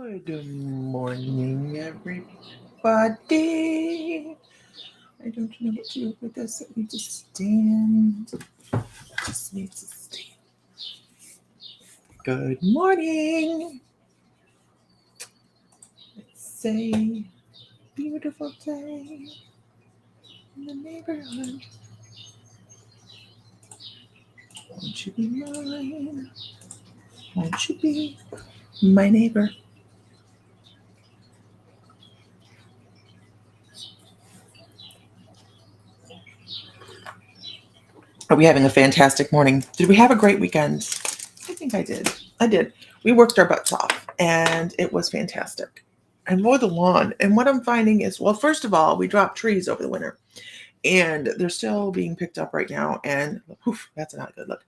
Good morning, everybody. I don't know what to do with this. I need to stand. Just need to stand. Good morning. It's a beautiful day in the neighborhood. Won't you be mine? Won't you be my neighbor? Are we having a fantastic morning? Did we have a great weekend? I think I did. I did. We worked our butts off and it was fantastic. I mowed the lawn. And what I'm finding is, well, first of all, we dropped trees over the winter and they're still being picked up right now. And whew, that's not a good look.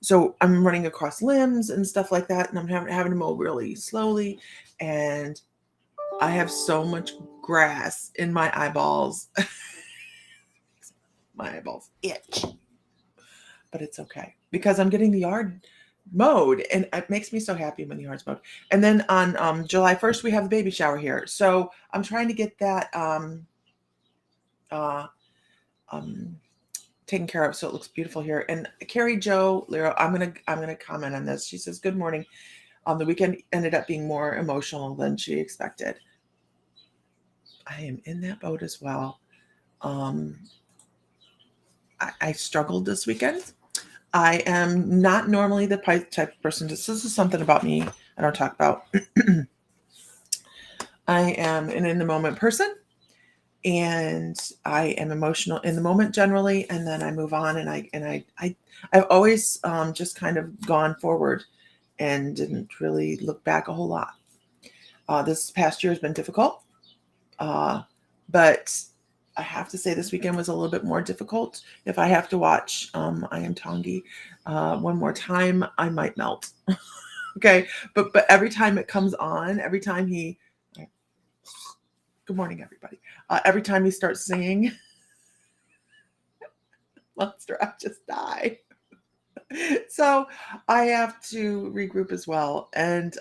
So I'm running across limbs and stuff like that. And I'm having to mow really slowly. And I have so much grass in my eyeballs. My eyeballs itch. But it's okay because I'm getting the yard mowed and it makes me so happy when the yard's mowed. And then on July 1st, we have the baby shower here. So I'm trying to get that taken care of so it looks beautiful here. And Carrie Jo Lero, I'm gonna comment on this. She says, good morning. The weekend ended up being more emotional than she expected. I am in that boat as well. I struggled this weekend. I am not normally the type of person. This is something about me I don't talk about. I am an in the moment person, and I am emotional in the moment generally, and then I move on. And I've always just kind of gone forward and didn't really look back a whole lot. This past year has been difficult, but I have to say this weekend was a little bit more difficult. If I have to watch I Am Tongi one more time, I might melt. Okay, but every time it comes on, every time he, good morning everybody, every time he starts singing, Monster, I just die. So I have to regroup as well, and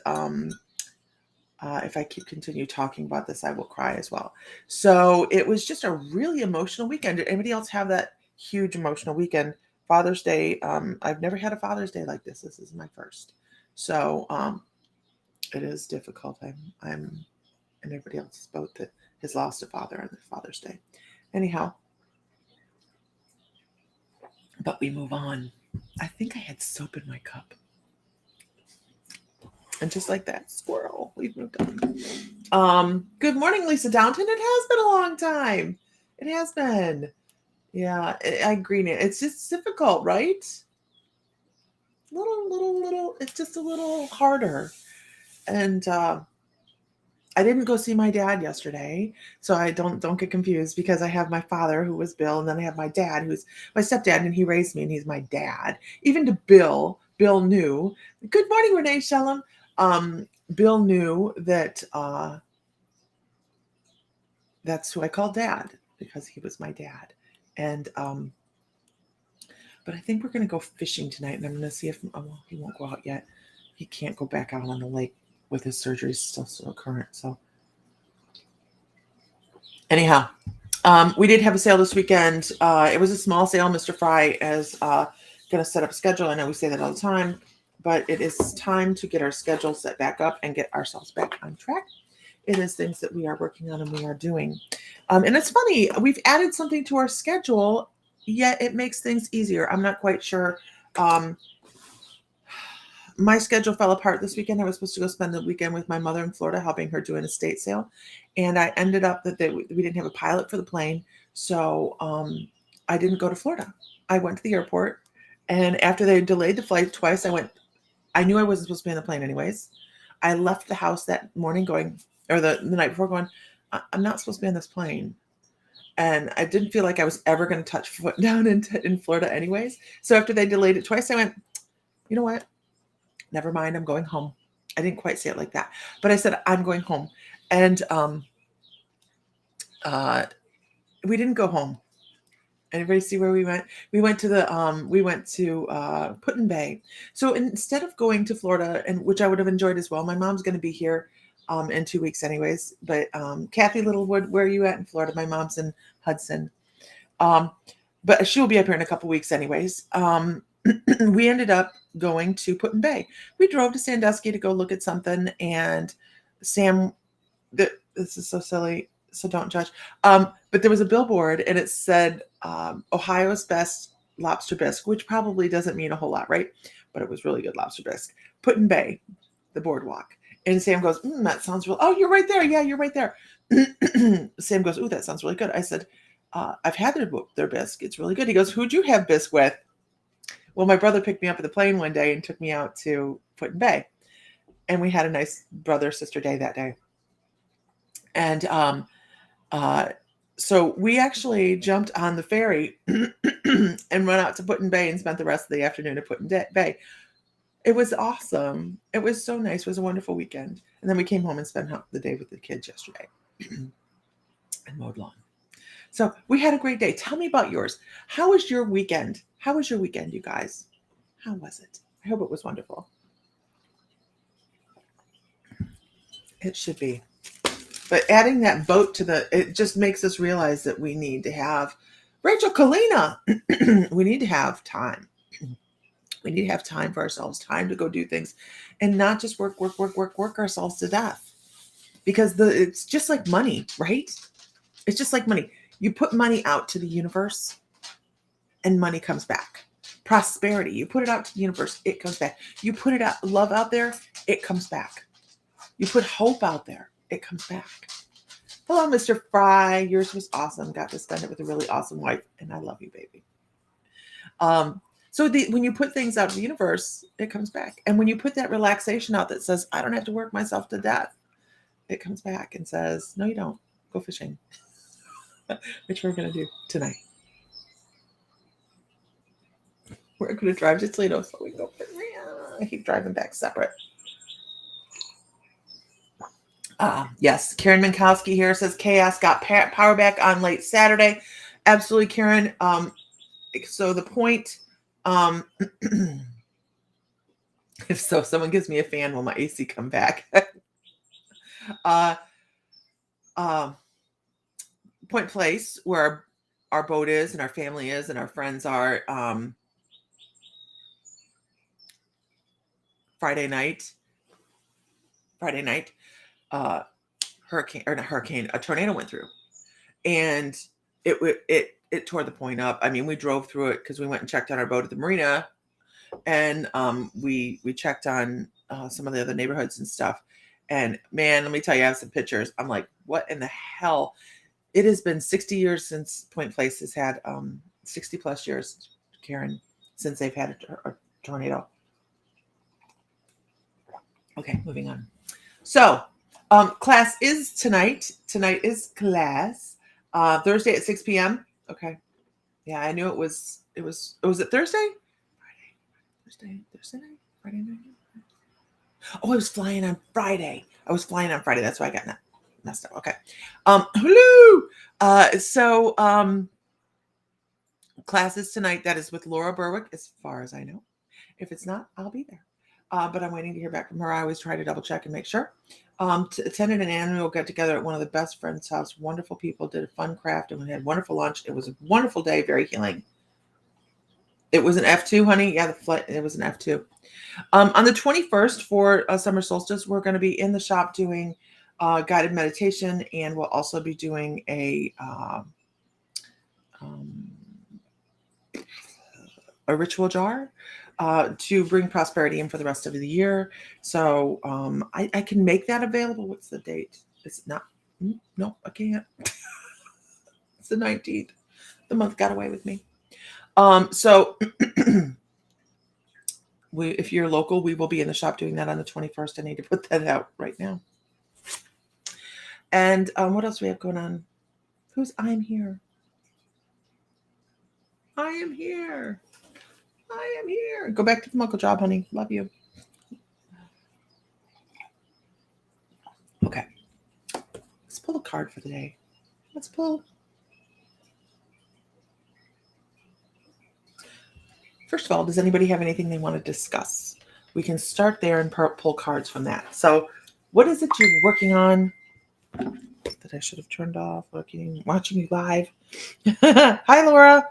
if I continue talking about this, I will cry as well. So it was just a really emotional weekend. Did anybody else have that huge emotional weekend? Father's Day. I've never had a Father's Day like this. This is my first. So it is difficult. I'm in everybody else's boat that has lost a father on their Father's Day. Anyhow, but we move on. I think I had soap in my cup. And just like that, squirrel, we've moved on. Good morning, Lisa Downton. It has been a long time. It has been. Yeah, I agree. It's just difficult, right? Little. It's just a little harder. And I didn't go see my dad yesterday, so I don't get confused because I have my father who was Bill, and then I have my dad who's my stepdad, and he raised me, and he's my dad. Even to Bill knew. Good morning, Renee Shellum. Bill knew that that's who I called Dad because he was my dad. And but I think we're going to go fishing tonight, and I'm going to see if he won't go out yet. He can't go back out on the lake with his surgery still so current. So anyhow, we did have a sale this weekend. It was a small sale. Mr. Fry is going to set up a schedule. I know we say that all the time, but it is time to get our schedule set back up and get ourselves back on track. It is things that we are working on and we are doing. And it's funny, we've added something to our schedule, yet it makes things easier. I'm not quite sure. My schedule fell apart this weekend. I was supposed to go spend the weekend with my mother in Florida, helping her do an estate sale. And I ended up that we didn't have a pilot for the plane. So I didn't go to Florida. I went to the airport. And after they delayed the flight twice, I knew I wasn't supposed to be on the plane anyways. I left the house that morning or the night before going, I'm not supposed to be on this plane. And I didn't feel like I was ever going to touch foot down in Florida anyways. So after they delayed it twice, I went, you know what? Never mind, I'm going home. I didn't quite say it like that, but I said, I'm going home. And we didn't go home. Anybody see where we went? We went to Put-in Bay. So instead of going to Florida, and which I would have enjoyed as well, my mom's going to be here in 2 weeks anyways. But Kathy Littlewood, where are you at in Florida? My mom's in Hudson. But she'll be up here in a couple weeks anyways. We ended up going to Put-in-Bay. We drove to Sandusky to go look at something, and Sam, this is so silly, so don't judge. But there was a billboard, and it said Ohio's best lobster bisque, which probably doesn't mean a whole lot, right? But it was really good lobster bisque. Put-in-Bay, the boardwalk. And Sam goes, that sounds real. Oh, you're right there. Yeah, you're right there. Sam goes, ooh, that sounds really good. I said, I've had their bisque. It's really good. He goes, who'd you have bisque with? Well, my brother picked me up at the plane one day and took me out to Put-in-Bay. And we had a nice brother-sister day that day. And so we actually jumped on the ferry and went out to Put-in-Bay and spent the rest of the afternoon at Put-in-Bay. It was awesome. It was so nice. It was a wonderful weekend. And then we came home and spent the day with the kids yesterday and mowed lawn. So we had a great day. Tell me about yours. How was your weekend? How was your weekend, you guys? How was it? I hope it was wonderful. It should be. But adding that boat to it just makes us realize that we need to have, Rachel Kalina, we need to have time. We need to have time for ourselves, time to go do things and not just work ourselves to death. Because it's just like money, right? It's just like money. You put money out to the universe and money comes back. Prosperity, you put it out to the universe, it comes back. You put love out there, it comes back. You put hope out there, it comes back. Hello, Mr. Fry. Yours was awesome. Got to spend it with a really awesome wife, and I love you, baby. So when you put things out to the universe, it comes back. And when you put that relaxation out that says, I don't have to work myself to death, it comes back and says, no, you don't. Go fishing. Which we're going to do tonight. We're going to drive to Toledo so we go fishing. I keep driving back separate. Yes, Karen Minkowski here says Chaos got power back on late Saturday. Absolutely, Karen. So the point, if someone gives me a fan, will my AC come back? Point Place, where our boat is and our family is and our friends are, Friday night, a tornado went through, and it tore the point up. I mean, we drove through it because we went and checked on our boat at the marina, and we checked on some of the other neighborhoods and stuff. And man, let me tell you, I have some pictures. I'm like, what in the hell? It has been 60 years since Point Place has had 60 plus years, Karen, since they've had a tornado. Okay, moving on. So class is tonight. Tonight is class. Thursday at 6 p.m. Okay. Yeah, I knew it was it Thursday? Thursday night? Friday night? Oh, I was flying on Friday. That's why I got messed up. Okay. Hello. So classes tonight. That is with Laura Berwick, as far as I know. If it's not, I'll be there. But I'm waiting to hear back from her. I always try to double check and make sure. Attended an annual get together at one of the best friends' house. Wonderful people, did a fun craft, and we had wonderful lunch. It was a wonderful day, very healing. It was an F2, honey. Yeah, the flight. It was an F2. On the 21st for summer solstice, we're going to be in the shop doing guided meditation, and we'll also be doing a ritual jar to bring prosperity in for the rest of the year. So I can make that available. What's the date? It's not. No, I can't. It's the 19th. The month got away with me. So if you're local, we will be in the shop doing that on the 21st. I need to put that out right now. And what else do we have going on? I'm here. I am here. Go back to the Muckle job, honey. Love you. Okay. Let's pull a card for the day. Let's pull. First of all, does anybody have anything they want to discuss? We can start there and pull cards from that. So, what is it you're working on that I should have turned off? Watching you live. Hi, Laura.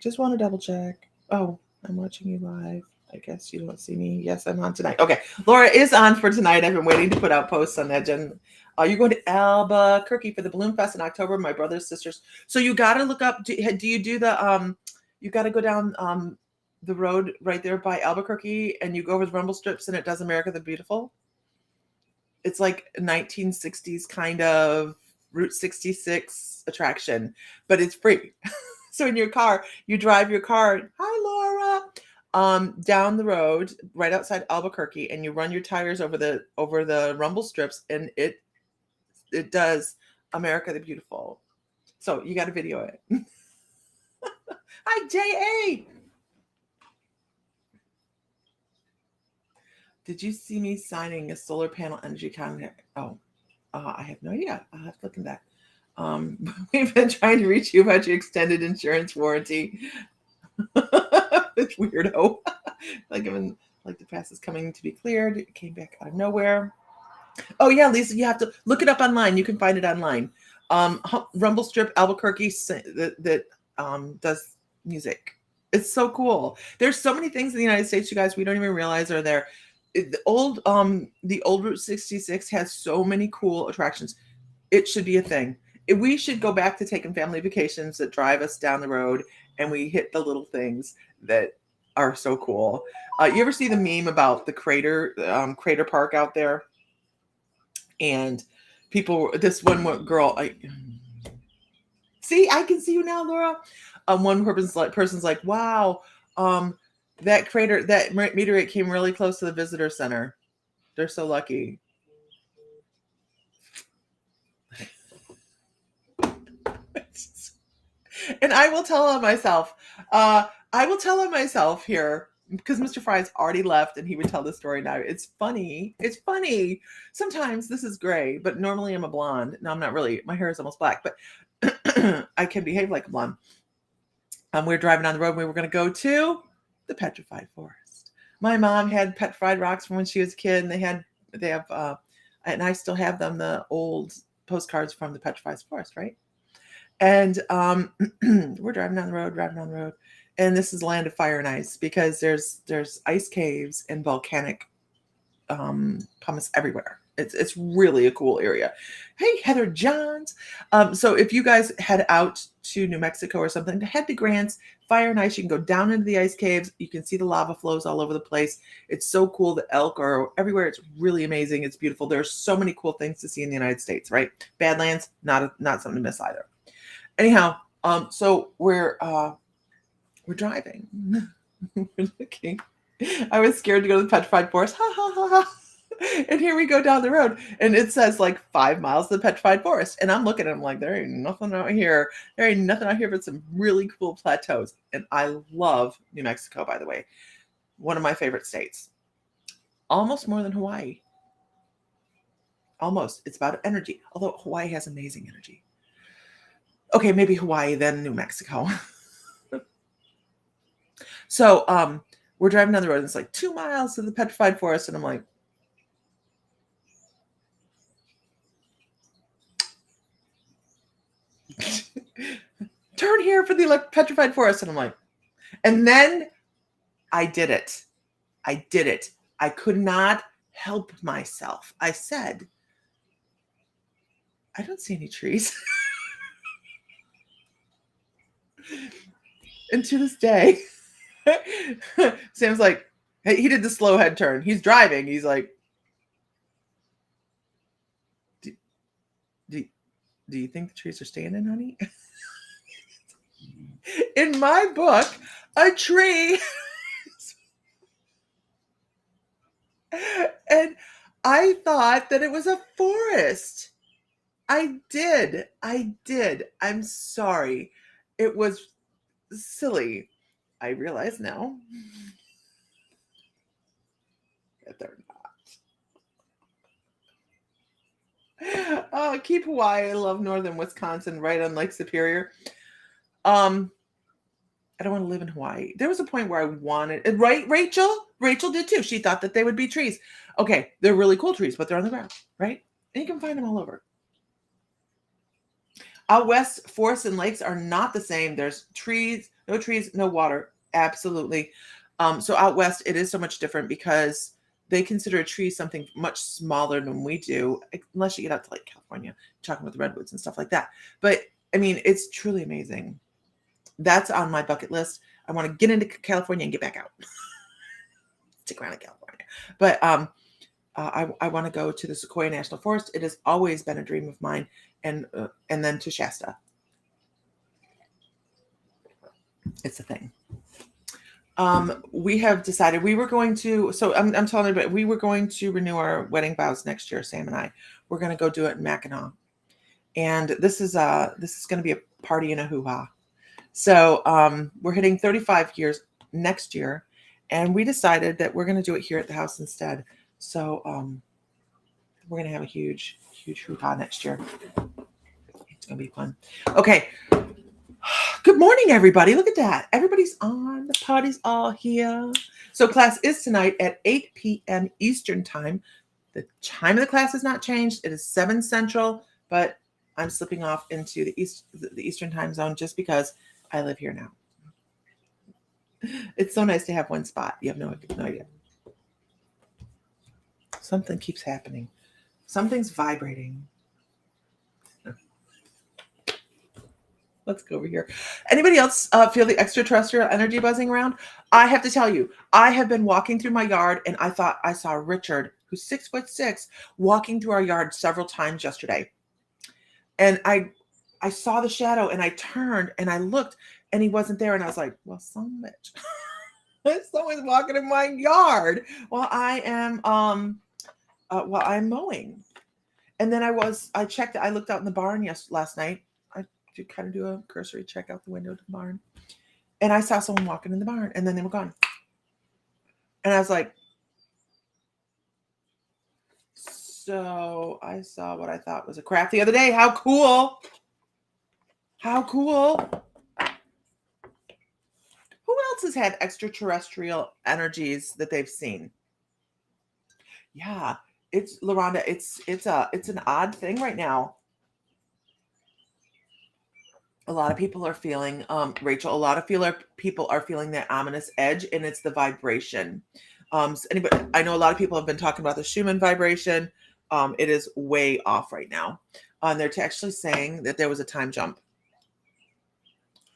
Just want to double check. Oh, I'm watching you live. I guess you don't see me. Yes, I'm on tonight. Okay, Laura is on for tonight. I've been waiting to put out posts on that. Jen, you're going to Albuquerque for the Balloon Fest in October. My brothers, sisters. So you got to look up. Do you do the You got to go down the road right there by Albuquerque, and you go over the rumble strips, and it does America the Beautiful. It's like a 1960s kind of Route 66 attraction, but it's free. So in your car, you drive your car. Hi, Laura. Down the road right outside Albuquerque, and you run your tires over the rumble strips, and it does America the Beautiful. So you got to video it. Hi, J.A. Did you see me signing a solar panel energy contract? Oh, I have no idea. I'll have to look into that. We've been trying to reach you about your extended insurance warranty. It's weirdo. like the pass is coming to be cleared. It came back out of nowhere. Oh yeah, Lisa, you have to look it up online. You can find it online. Rumble Strip Albuquerque that does music. It's so cool. There's so many things in the United States, you guys, we don't even realize are there. The old Route 66 has so many cool attractions. It should be a thing. We should go back to taking family vacations that drive us down the road, and we hit the little things that are so cool. You ever see the meme about the crater park out there? And people, this one girl, I can see you now, Laura. One person's like, wow, that crater, that meteorite came really close to the visitor center. They're so lucky. And I will tell on myself. Here because Mr. Fry's already left, and he would tell the story now. It's funny. Sometimes this is gray, but normally I'm a blonde. No, I'm not really. My hair is almost black, but I can behave like a blonde. We were driving down the road, and we were going to go to the Petrified Forest. My mom had petrified rocks from when she was a kid, and they have, and I still have them, the old postcards from the Petrified Forest, right? And we're driving down the road, and this is land of fire and ice, because there's ice caves and volcanic pumice everywhere. It's really a cool area. Hey, Heather Johns. So if you guys head out to New Mexico or something, head to Grants, fire and ice. You can go down into the ice caves. You can see the lava flows all over the place. It's so cool. The elk are everywhere. It's really amazing. It's beautiful. There's so many cool things to see in the United States, right? Badlands, not something to miss either. Anyhow, so we're driving. We're looking. I was scared to go to the Petrified Forest. Ha ha ha ha. And here we go down the road, and it says like 5 miles to the Petrified Forest. And I'm looking at them like, there ain't nothing out here. There ain't nothing out here but some really cool plateaus. And I love New Mexico, by the way. One of my favorite states. Almost more than Hawaii. Almost. It's about energy. Although Hawaii has amazing energy. Okay, maybe Hawaii, then New Mexico. So we're driving down the road, and it's like 2 miles to the Petrified Forest. And I'm like, turn here for the Petrified Forest. And I'm like, and then I did it. I could not help myself. I said, I don't see any trees. And to this day, Sam's like, hey, he did the slow head turn. He's driving. He's like, do you think the trees are standing, honey? In my book, a tree. And I thought that it was a forest. I did. I'm sorry. It was silly. I realize now that they're not. Oh, keep Hawaii. I love northern Wisconsin, right on Lake Superior. I don't want to live in Hawaii. There was a point where I wanted, right, Rachel? Rachel did too. She thought that they would be trees. Okay, they're really cool trees, but they're on the ground, right? And you can find them all over. Out west, forests and lakes are not the same. There's trees, no water. Absolutely. So out west, it is so much different because they consider a tree something much smaller than we do, unless you get out to like California, talking with the redwoods and stuff like that. But I mean, it's truly amazing. That's on my bucket list. I want to get into California and get back out. Stick around in California. But I want to go to the Sequoia National Forest. It has always been a dream of mine, and then to Shasta. It's a thing. We have decided we were going to. So I'm telling you, but we were going to renew our wedding vows next year. Sam and I. We're going to go do it in Mackinac, and this is going to be a party and a hoo-ha. So we're hitting 35 years next year, and we decided that we're going to do it here at the house instead. So we're going to have a huge hoo-ha next year. It's going to be fun. Okay. Good morning, everybody. Look at that. Everybody's on. The party's all here. So class is tonight at 8 p.m. Eastern time. The time of the class has not changed. It is 7 Central, but I'm slipping off into the Eastern time zone just because I live here now. It's so nice to have one spot. You have no idea. Something keeps happening. Something's vibrating. Let's go over here. Anybody else feel the extraterrestrial energy buzzing around? I have to tell you, I have been walking through my yard and I thought I saw Richard, who's 6'6", walking through our yard several times yesterday. And I saw the shadow and I turned and I looked and he wasn't there. And I was like, well, son of a bitch. Someone's walking in my yard while I am mowing. And then I checked, I looked out in the barn last night. I did kind of do a cursory check out the window to the barn. And I saw someone walking in the barn and then they were gone. And I was like, so I saw what I thought was a craft the other day. How cool. How cool. Who else has had extraterrestrial energies that they've seen? Yeah, it's LaRonda. It's an odd thing right now. A lot of people are feeling, Rachel, a lot of people are feeling that ominous edge, and it's the vibration. So I know a lot of people have been talking about the Schumann vibration. It is way off right now. They're actually saying that there was a time jump.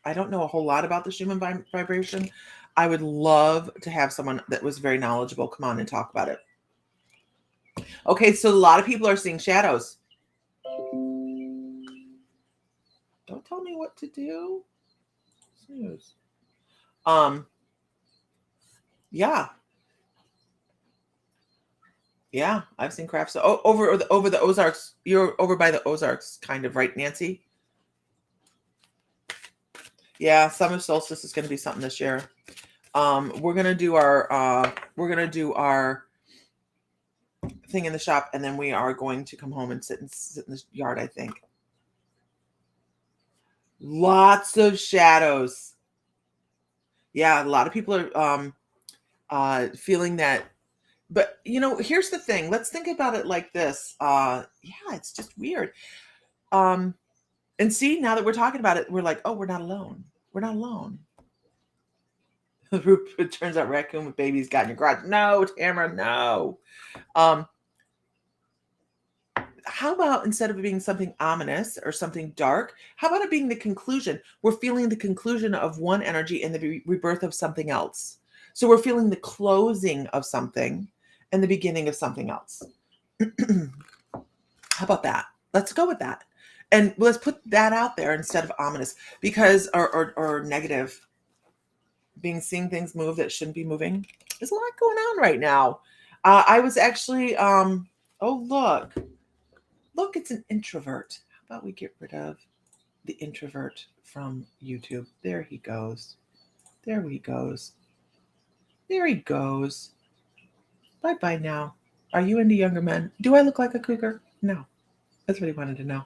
I don't know a whole lot about the Schumann vibration. I would love to have someone that was very knowledgeable come on and talk about it. Okay, so a lot of people are seeing shadows. Don't tell me what to do. Snooze. Yeah, I've seen crafts. So over the Ozarks. You're over by the Ozarks, kind of, right, Nancy? Yeah, summer solstice is going to be something this year. We're gonna do our thing in the shop, and then we are going to come home and sit in the yard. I think. Lots of shadows. Yeah, a lot of people are feeling that. But here's the thing. Let's think about it like this. Yeah, it's just weird. And see, now that we're talking about it, we're like, oh, we're not alone. We're not alone. It turns out raccoon with babies got in your garage. No, Tamara, no. How about instead of it being something ominous or something dark, how about it being the conclusion? We're feeling the conclusion of one energy and the rebirth of something else. So we're feeling the closing of something and the beginning of something else. How about that? Let's go with that. And let's put that out there instead of ominous, because or negative. Seeing things move that shouldn't be moving. There's a lot going on right now. I was actually, oh, look, it's an introvert. How about we get rid of the introvert from YouTube? There he goes. There he goes. There he goes. Bye-bye now. Are you into younger men? Do I look like a cougar? No. That's what he wanted to know.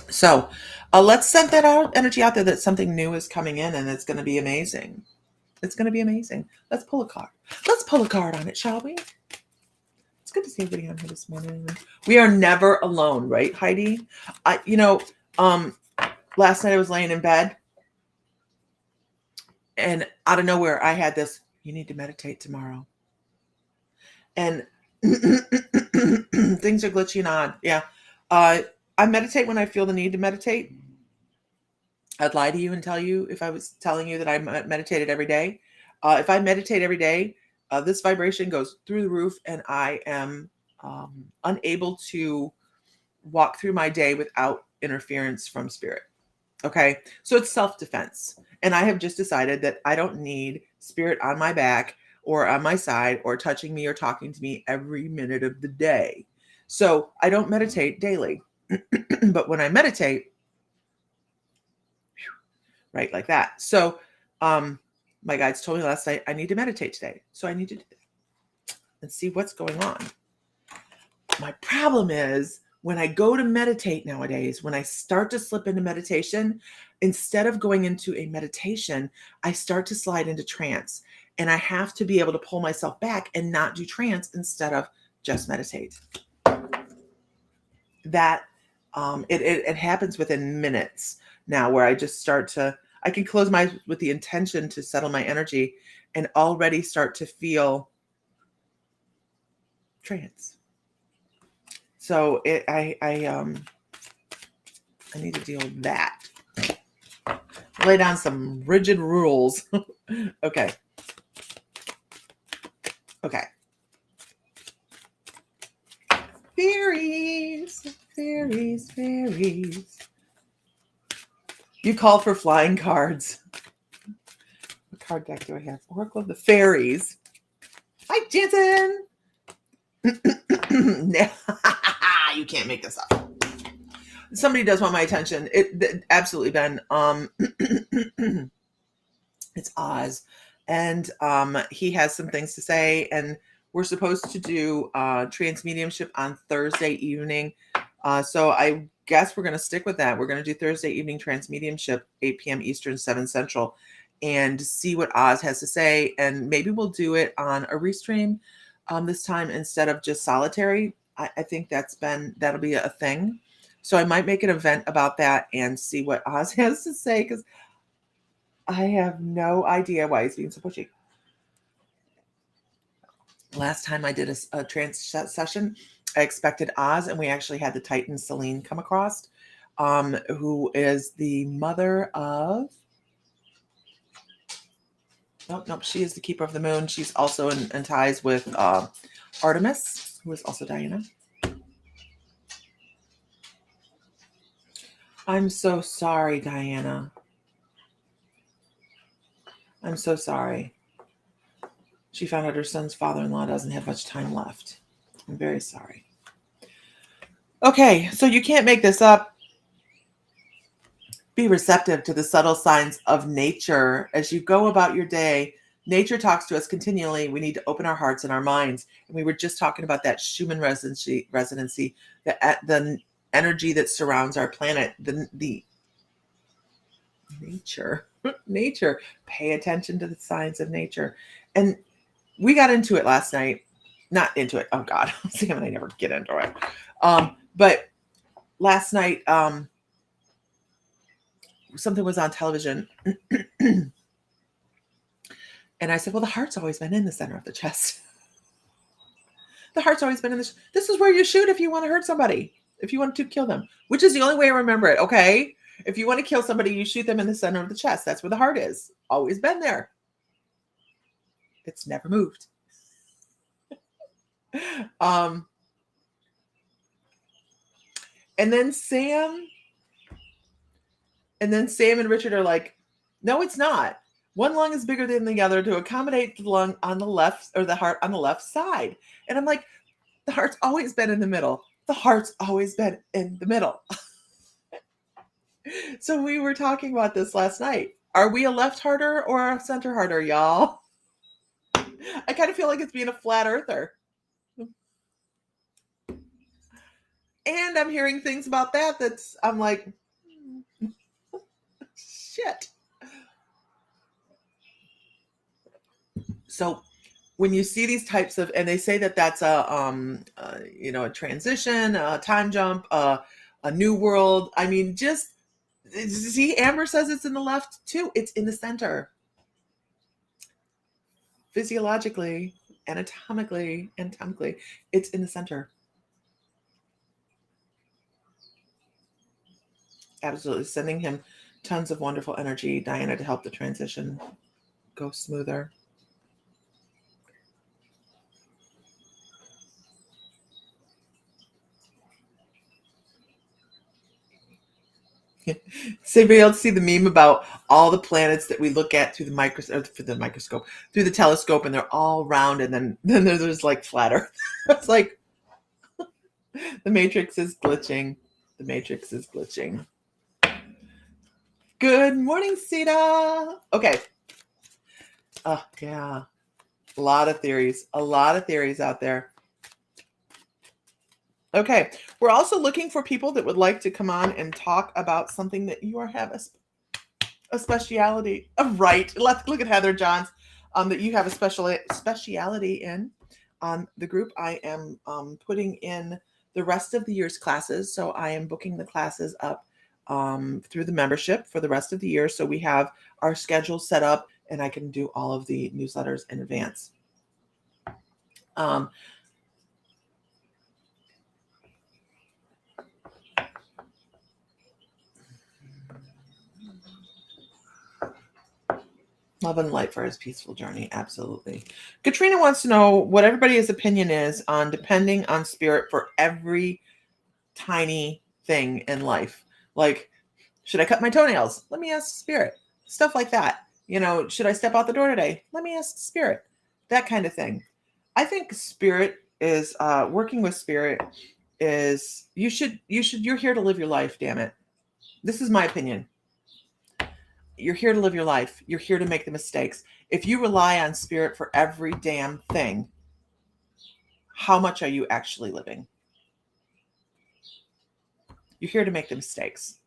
So, Let's send that out energy out there that something new is coming in and it's going to be amazing. It's going to be amazing. Let's pull a card. Let's pull a card on it, shall we? It's good to see everybody on here this morning. We are never alone, right, Heidi? Last night I was laying in bed and out of nowhere I had this, you need to meditate tomorrow. And things are glitchy and odd. Yeah. I meditate when I feel the need to meditate. I'd lie to you and tell you if I was telling you that I meditated every day. If I meditate every day, this vibration goes through the roof and I am unable to walk through my day without interference from spirit. Okay. So it's self-defense. And I have just decided that I don't need spirit on my back or on my side or touching me or talking to me every minute of the day. So I don't meditate daily. But when I meditate, right, like that. So my guides told me last night, I need to meditate today. So I need to do that and see what's going on. My problem is when I go to meditate nowadays, when I start to slip into meditation, instead of going into a meditation, I start to slide into trance. And I have to be able to pull myself back and not do trance instead of just meditate. That it happens within minutes now where I just start to, I can close my eyes with the intention to settle my energy and already start to feel trance. So I need to deal with that. Lay down some rigid rules. Okay. Fairies. You call for flying cards. What card deck do I have? Oracle of the Fairies. Hi, Jansen. You can't make this up. Somebody does want my attention. It absolutely, Ben. It's Oz, and he has some things to say, and we're supposed to do trance mediumship on Thursday evening. So I guess we're going to stick with that. We're going to do Thursday evening trance mediumship, 8 p.m. Eastern, 7 Central, and see what Oz has to say. And maybe we'll do it on a restream this time instead of just solitary. I think that'll be a thing. So I might make an event about that and see what Oz has to say, because I have no idea why he's being so pushy. Last time I did a trance session, I expected Oz, and we actually had the Titan Celine come across, who is the mother of... Nope, she is the keeper of the moon. She's also in ties with Artemis, who is also Diana. I'm so sorry, Diana. I'm so sorry. She found out her son's father-in-law doesn't have much time left. I'm very sorry. Okay, so you can't make this up. Be receptive to the subtle signs of nature as you go about your day. Nature talks to us continually. We need to open our hearts and our minds. And we were just talking about that Schumann residency, the energy that surrounds our planet, the nature. Pay attention to the signs of nature. And we got into it last night. Not into it. Oh God, Sam and I never get into it. But last night, something was on television. And I said, well, the heart's always been in the center of the chest. The heart's always been in this. This is where you shoot if you want to hurt somebody, if you want to kill them, which is the only way I remember it. Okay. If you want to kill somebody, you shoot them in the center of the chest. That's where the heart is. Always been there. It's never moved. And then Sam and Richard are like, no, it's not. One lung is bigger than the other to accommodate the lung on the left, or the heart on the left side. And I'm like, the heart's always been in the middle. The heart's always been in the middle. So we were talking about this last night. Are we a left hearter or a center hearter, y'all? I kind of feel like it's being a flat earther. And I'm hearing things about that I'm like, Shit. So when you see these types of, and they say that that's a transition, a time jump, a new world. I mean, just see, Amber says it's in the left too. It's in the center. Physiologically, anatomically, it's in the center. Absolutely. Sending him tons of wonderful energy, Diana, to help the transition go smoother. Does anybody else see the meme about all the planets that we look at through the microscope, through the telescope, and they're all round, and then there's like flatter. It's like the Matrix is glitching. The Matrix is glitching. Good morning, Sita. Okay. Yeah. A lot of theories out there. Okay. We're also looking for people that would like to come on and talk about something that you have a speciality. Right. Let's look at Heather Johns, that you have a speciality in. The group, I am putting in the rest of the year's classes. So I am booking the classes up through the membership for the rest of the year. So we have our schedule set up, and I can do all of the newsletters in advance. Love and light for his peaceful journey. Absolutely. Katrina wants to know what everybody's opinion is on depending on spirit for every tiny thing in life. Like, should I cut my toenails? Let me ask spirit. Stuff like that. Should I step out the door today? Let me ask spirit. That kind of thing. I think spirit is working with spirit is you're here to live your life, damn it. This is my opinion. You're here to live your life. You're here to make the mistakes. If you rely on spirit for every damn thing, how much are you actually living? You're here to make the mistakes.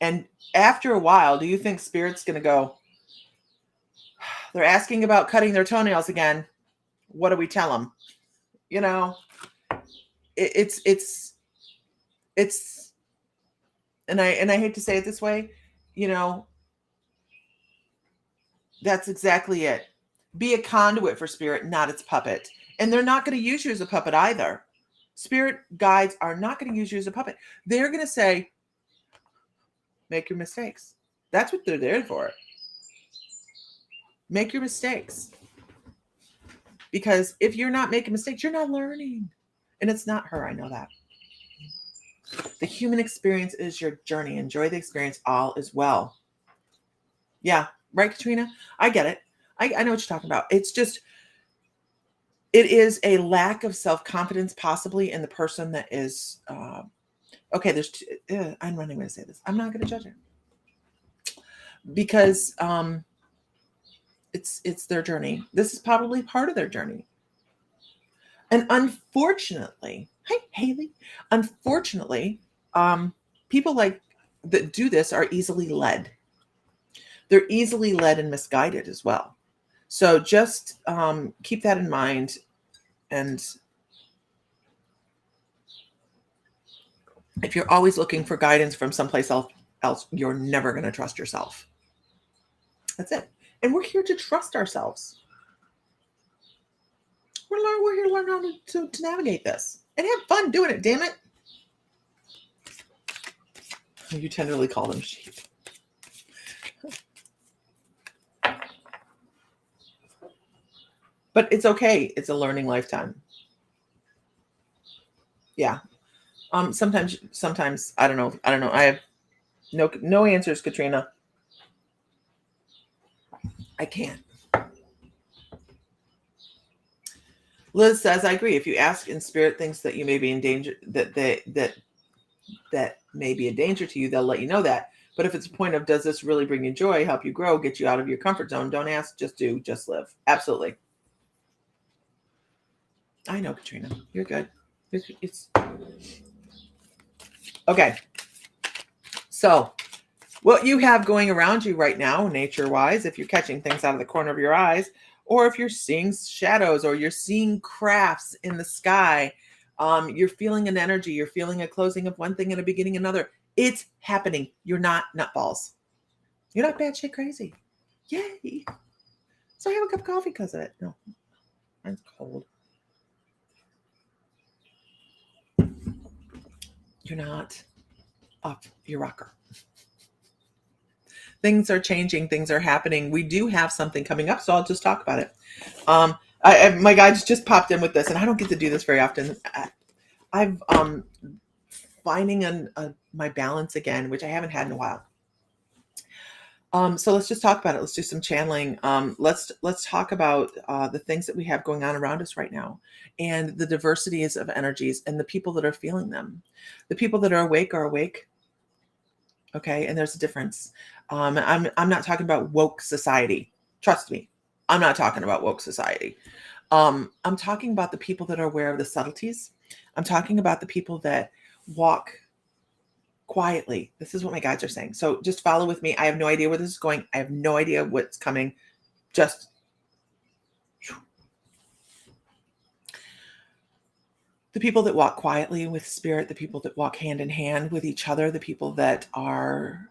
And after a while, do you think spirit's going to go, they're asking about cutting their toenails again. What do we tell them? It's and I hate to say it this way, that's exactly it. Be a conduit for spirit, not its puppet. And they're not going to use you as a puppet either. Spirit guides are not going to use you as a puppet. They're going to say, make your mistakes. That's what they're there for. Make your mistakes. Because if you're not making mistakes, you're not learning. And it's not her. I know that. The human experience is your journey. Enjoy the experience. All is well. Yeah. Right, Katrina? I get it. I know what you're talking about. It's just, it is a lack of self-confidence possibly in the person that is, okay, I'm running going to say this. I'm not going to judge it. Because it's their journey. This is probably part of their journey. And unfortunately, hi, Haley. Unfortunately, people that do this are easily led. They're easily led and misguided as well. So just keep that in mind. And if you're always looking for guidance from someplace else, you're never going to trust yourself. That's it. And we're here to trust ourselves. We're here to learn how to navigate this and have fun doing it, damn it. You tenderly call them sheep. But it's okay. It's a learning lifetime. Yeah. Sometimes I don't know. I have no answers, Katrina. I can't. Liz says, I agree. If you ask and spirit thinks that you may be in danger, that may be a danger to you, they'll let you know that. But if it's a point of, does this really bring you joy, help you grow, get you out of your comfort zone? Don't ask, just do, just live. Absolutely. I know, Katrina. You're good. It's okay. So what you have going around you right now, nature-wise, if you're catching things out of the corner of your eyes, or if you're seeing shadows, or you're seeing crafts in the sky, you're feeling an energy, you're feeling a closing of one thing and a beginning another. It's happening. You're not nutballs. You're not batshit crazy. Yay. So I have a cup of coffee because of it. No, mine's cold. You're not off your rocker. Things are changing. Things are happening. We do have something coming up, so I'll just talk about it. My guy just popped in with this, and I don't get to do this very often. I've finding my balance again, which I haven't had in a while. So let's just talk about it. Let's do some channeling. Let's talk about the things that we have going on around us right now, and the diversities of energies, and the people that are feeling them. The people that are awake. Okay, and there's a difference. I'm not talking about woke society. Trust me, I'm not talking about woke society. I'm talking about the people that are aware of the subtleties. I'm talking about the people that walk quietly. This is what my guides are saying. So just follow with me. I have no idea where this is going. I have no idea what's coming. Just the people that walk quietly with spirit, the people that walk hand in hand with each other, the people that are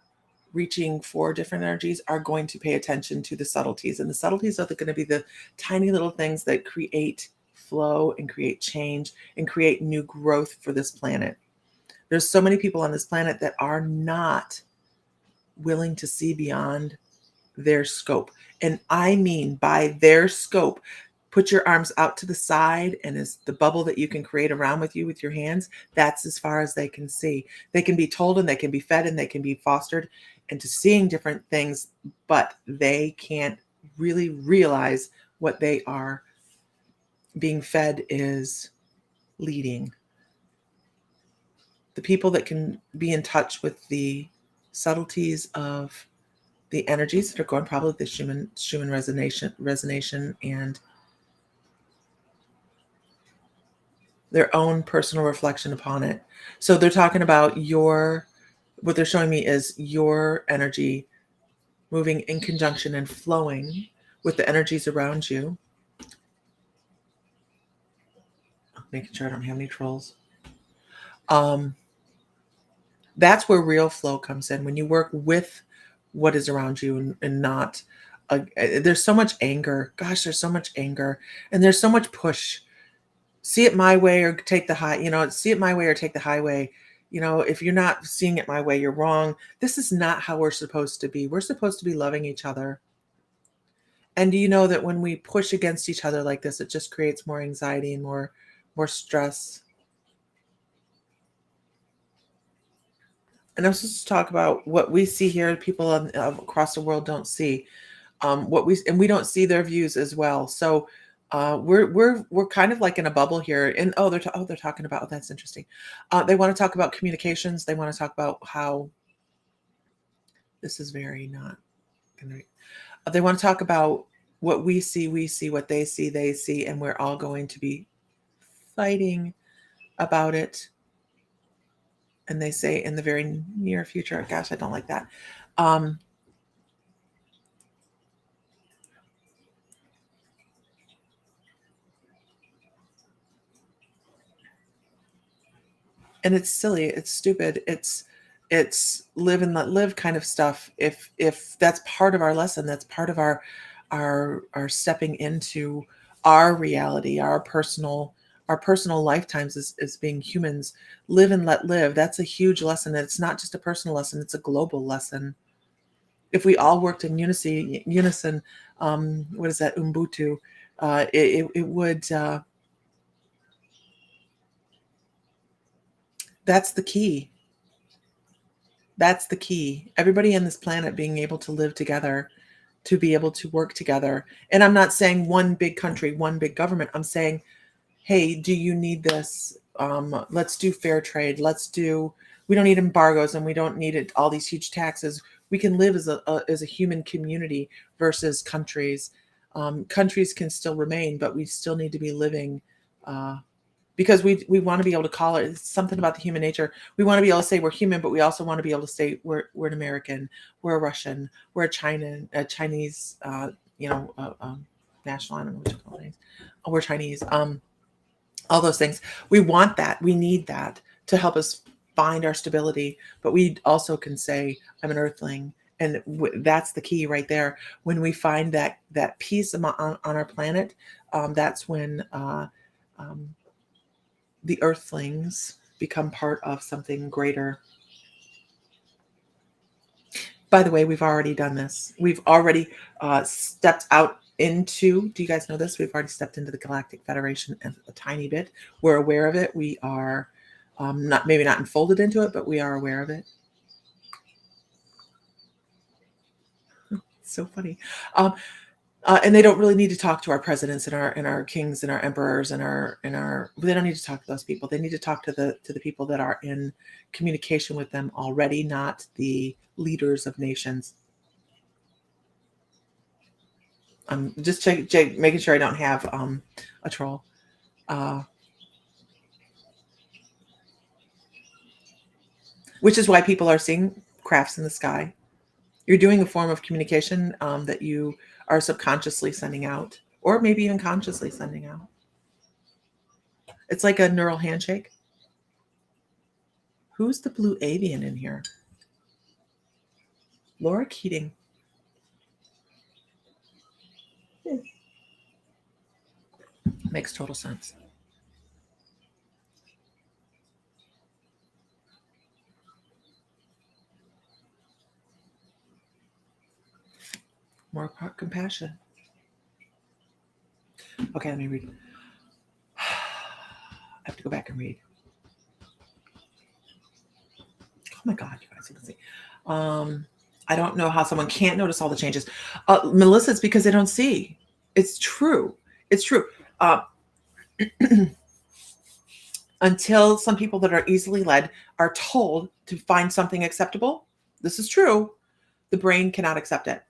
reaching for different energies are going to pay attention to the subtleties. And the subtleties are going to be the tiny little things that create flow and create change and create new growth for this planet. There's so many people on this planet that are not willing to see beyond their scope. And I mean by their scope, put your arms out to the side, and as the bubble that you can create around with you with your hands, that's as far as they can see. They can be told, and they can be fed, and they can be fostered into seeing different things, but they can't really realize what they are being fed is leading. The people that can be in touch with the subtleties of the energies that are going, probably the Schumann resonation and their own personal reflection upon it. So they're talking about what they're showing me is your energy moving in conjunction and flowing with the energies around you. Making sure I don't have any trolls. That's where real flow comes in, when you work with what is around you and not there's so much anger. Gosh, there's so much anger, and there's so much push. See it my way or take the see it my way or take the highway. If you're not seeing it my way, you're wrong. This is not how we're supposed to be. We're supposed to be loving each other. And do you know that when we push against each other like this, it just creates more anxiety and more stress? And I'm supposed to talk about what we see here. People across the world don't see we don't see their views as well. So we're kind of like in a bubble here. And they're talking about, that's interesting. They want to talk about communications. They want to talk about how this is very not gonna. They want to talk about what we see, what they see, and we're all going to be fighting about it. And they say in the very near future. Gosh, I don't like that. And it's silly, it's stupid, it's live and let live kind of stuff. If that's part of our lesson, that's part of our stepping into our reality, our personal lifetimes as being humans. Live and let live. That's a huge lesson. It's not just a personal lesson, it's a global lesson. If we all worked in unison, what is that, Ubuntu? It would. That's the key. That's the key. Everybody on this planet being able to live together, to be able to work together. And I'm not saying one big country, one big government. I'm saying, hey, do you need this? Let's do fair trade. We don't need embargoes, and we don't need all these huge taxes. We can live as a human community versus countries. Countries can still remain, but we still need to be living because we want to be able to call it. It's something about the human nature. We want to be able to say we're human, but we also want to be able to say we're an American, we're a Russian, we're a Chinese, national. I don't know what you call it. We're Chinese. All those things. We want that. We need that to help us find our stability. But we also can say, I'm an earthling. And that's the key right there. When we find that peace on our planet, that's when the earthlings become part of something greater. By the way, we've already done this. We've already stepped out into, do you guys know this? We've already stepped into the Galactic Federation a tiny bit. We're aware of it. We are maybe not enfolded into it, but we are aware of it. So funny. And they don't really need to talk to our presidents and our kings and our emperors and our they don't need to talk to those people. They need to talk to the people that are in communication with them already, not the leaders of nations. I'm just making sure I don't have a troll. Which is why people are seeing crafts in the sky. You're doing a form of communication that you are subconsciously sending out, or maybe even consciously sending out. It's like a neural handshake. Who's the blue avian in here? Laura Keating. Makes total sense. More compassion. Okay, let me read. I have to go back and read. Oh my God, you guys, you can see. I don't know how someone can't notice all the changes. Melissa, it's because they don't see. It's true. It's true. Until some people that are easily led are told to find something acceptable, this is true, the brain cannot accept it.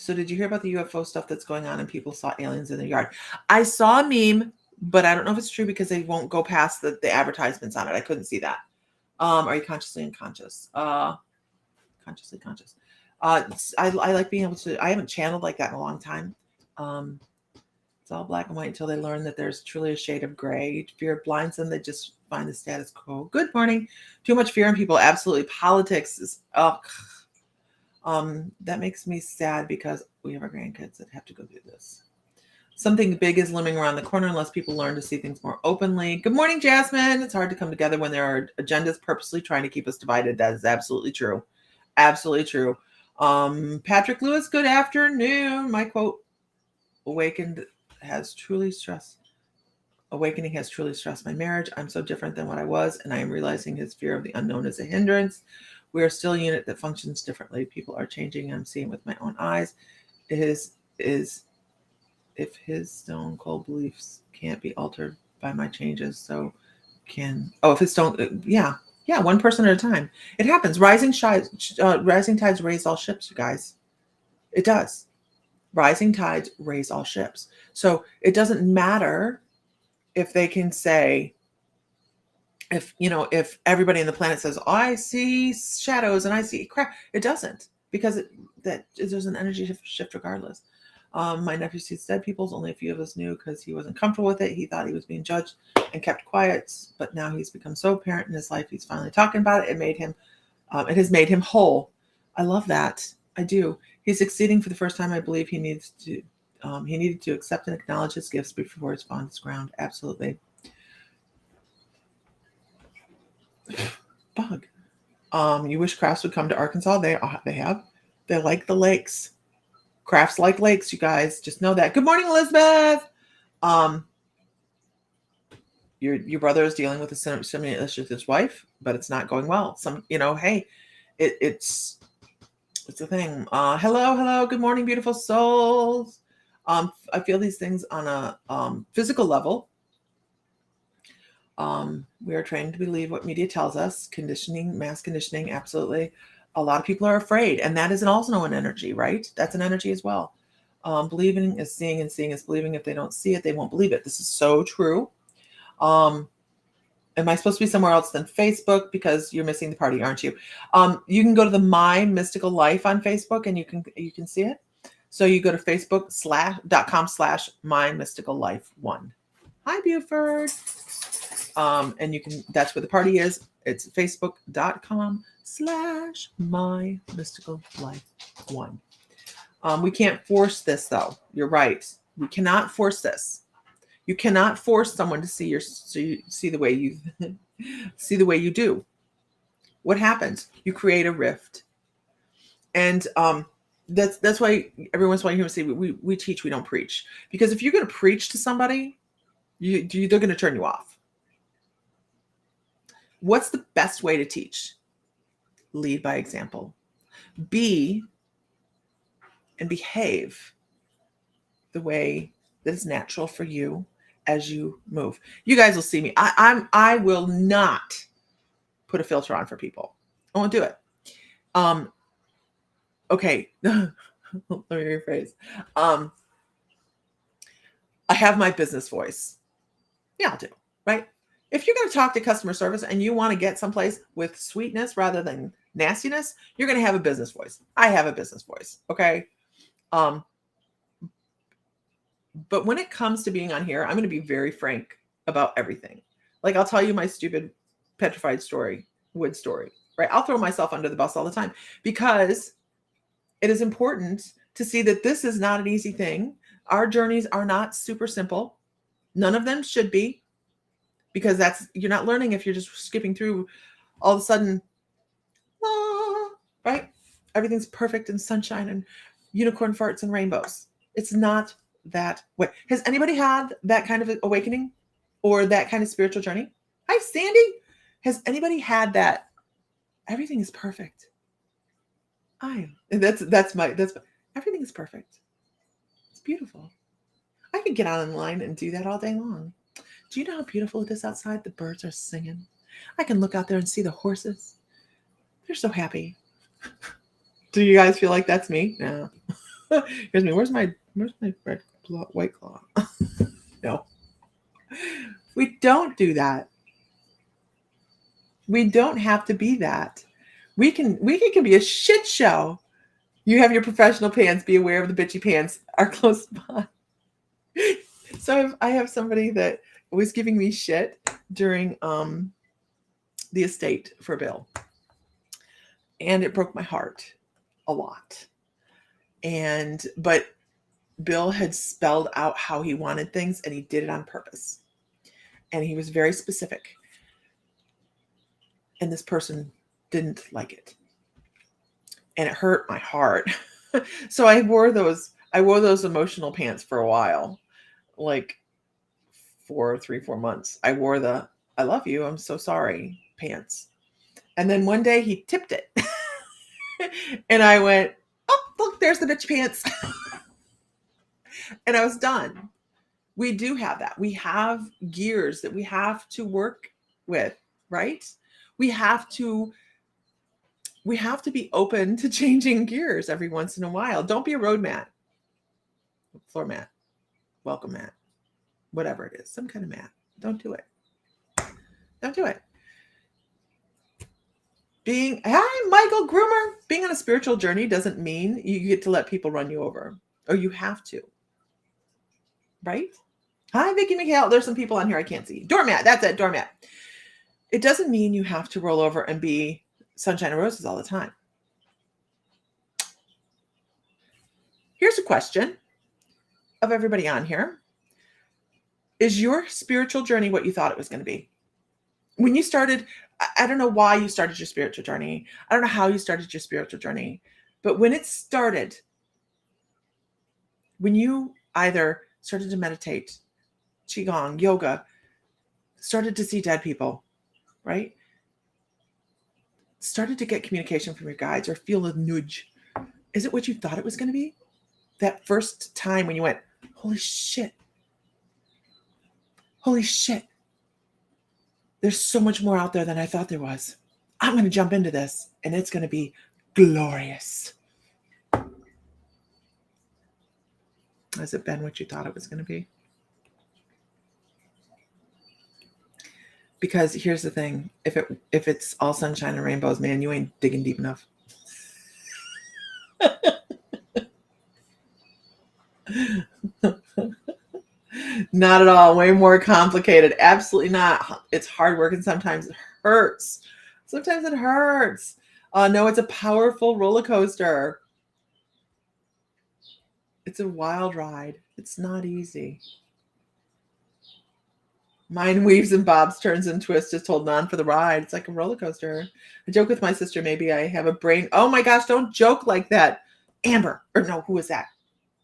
So did you hear about the UFO stuff that's going on and people saw aliens in their yard? I saw a meme, but I don't know if it's true because they won't go past the advertisements on it. I couldn't see that. Are you consciously unconscious? Consciously conscious. I like being able to, I haven't channeled like that in a long time. It's all black and white until they learn that there's truly a shade of gray. Fear blinds them. They just find the status quo. Good morning. Too much fear in people. Absolutely. Politics is, that makes me sad because we have our grandkids that have to go through this. Something big is looming around the corner unless people learn to see things more openly. Good morning, Jasmine. It's hard to come together when there are agendas purposely trying to keep us divided. That is absolutely true. Absolutely true. Patrick Lewis, good afternoon. My quote, awakening has truly stressed my marriage. I'm so different than what I was, and I am realizing his fear of the unknown is a hindrance. We are still a unit that functions differently. People are changing. I'm seeing with my own eyes. Is if his stone cold beliefs can't be altered by my changes, so can if his stone one person at a time. It happens. Rising tides raise all ships, you guys. It does. Rising tides raise all ships. So it doesn't matter if they can say, if everybody on the planet says, oh, I see shadows and I see crap. It doesn't, because there's an energy shift regardless. My nephew sees dead peoples. Only a few of us knew because he wasn't comfortable with it. He thought he was being judged and kept quiet. But now he's become so apparent in his life. He's finally talking about it. It has made him whole. I love that. I do. He's succeeding for the first time. I believe he needed to accept and acknowledge his gifts before his fawn is ground. Absolutely. Bug. You wish crafts would come to Arkansas? They have. They like the lakes. Crafts like lakes, you guys. Just know that. Good morning, Elizabeth. Your brother is dealing with a similar issue with his wife, but it's not going well. Hey, it's a thing. Hello. Good morning, beautiful souls. I feel these things on a physical level. We are trained to believe what media tells us. Mass conditioning, absolutely. A lot of people are afraid, and that is also an energy, right? That's an energy as well. Believing is seeing, and seeing is believing. If they don't see it, they won't believe it. This is so true. Am I supposed to be somewhere else than Facebook? Because you're missing the party, aren't you? You can go to the My Mystical Life on Facebook, and you can see it. So you go to facebook.com/My Mystical Life 1. Hi, Buford. And you can, that's where the party is. It's facebook.com/My Mystical Life 1. We can't force this, though. You're right. We cannot force this. You cannot force someone to see the way you see the way you do. What happens? You create a rift, and that's why every once in a while you hear me say we teach, we don't preach. Because if you're going to preach to somebody, they're going to turn you off. What's the best way to teach? Lead by example. Be and behave the way that is natural for you as you move. You guys will see me. I will not put a filter on for people. I won't do it. Okay. Let me rephrase. I have my business voice. Yeah, I'll do. Right? If you're going to talk to customer service and you want to get someplace with sweetness rather than nastiness, you're going to have a business voice. I have a business voice. Okay. But when it comes to being on here, I'm going to be very frank about everything. Like, I'll tell you my stupid petrified wood story, right? I'll throw myself under the bus all the time because it is important to see that this is not an easy thing. Our journeys are not super simple. None of them should be, because you're not learning if you're just skipping through all of a sudden, right? Everything's perfect and sunshine and unicorn farts and rainbows. It's not that way. Has anybody had that kind of awakening or that kind of spiritual journey? Hi, Sandy. Has anybody had that? Everything is perfect. That's everything is perfect. It's beautiful. I could get online and do that all day long. Do you know how beautiful it is outside? The birds are singing. I can look out there and see the horses. They're so happy. Do you guys feel like that's me? Yeah. Here's me. Where's my white claw? No. We don't do that. We don't have to be that. We can be a shit show. You have your professional pants. Be aware of the bitchy pants are close by. So I have somebody that was giving me shit during the estate for a bill. And it broke my heart a lot. But Bill had spelled out how he wanted things, and he did it on purpose. And he was very specific. And this person didn't like it. And it hurt my heart. So I wore those emotional pants for a while, like 4 months. I wore the "I love you, I'm so sorry" pants. And then one day he tipped it. And I went, "Oh, look, there's the bitch pants." And I was done. We do have that. We have gears that we have to work with, right? We have to be open to changing gears every once in a while. Don't be a road mat, floor mat, welcome mat, whatever it is, some kind of mat. Don't do it. Don't do it. Hi, Michael Groomer. Being on a spiritual journey doesn't mean you get to let people run you over, or you have to, right? Hi, Vicki McHale. There's some people on here I can't see. Doormat. That's it. Doormat. It doesn't mean you have to roll over and be sunshine and roses all the time. Here's a question of everybody on here. Is your spiritual journey what you thought it was going to be? When you started, I don't know why you started your spiritual journey. I don't know how you started your spiritual journey. But when it started, when you either started to meditate, qigong, yoga, started to see dead people, right? Started to get communication from your guides or feel a nudge. Is it what you thought it was going to be? That first time when you went, holy shit. Holy shit. There's so much more out there than I thought there was. I'm going to jump into this and it's going to be glorious. Has it been what you thought it was going to be? Because here's the thing. If it's all sunshine and rainbows, man, you ain't digging deep enough. Not at all. Way more complicated. Absolutely not. It's hard work and sometimes it hurts. Sometimes it hurts. No, it's a powerful roller coaster. It's a wild ride. It's not easy. Mine weaves and bobs, turns and twists, just holding on for the ride. It's like a roller coaster. I joke with my sister, maybe I have a brain. Oh my gosh, don't joke like that. Amber. Or no, who was that?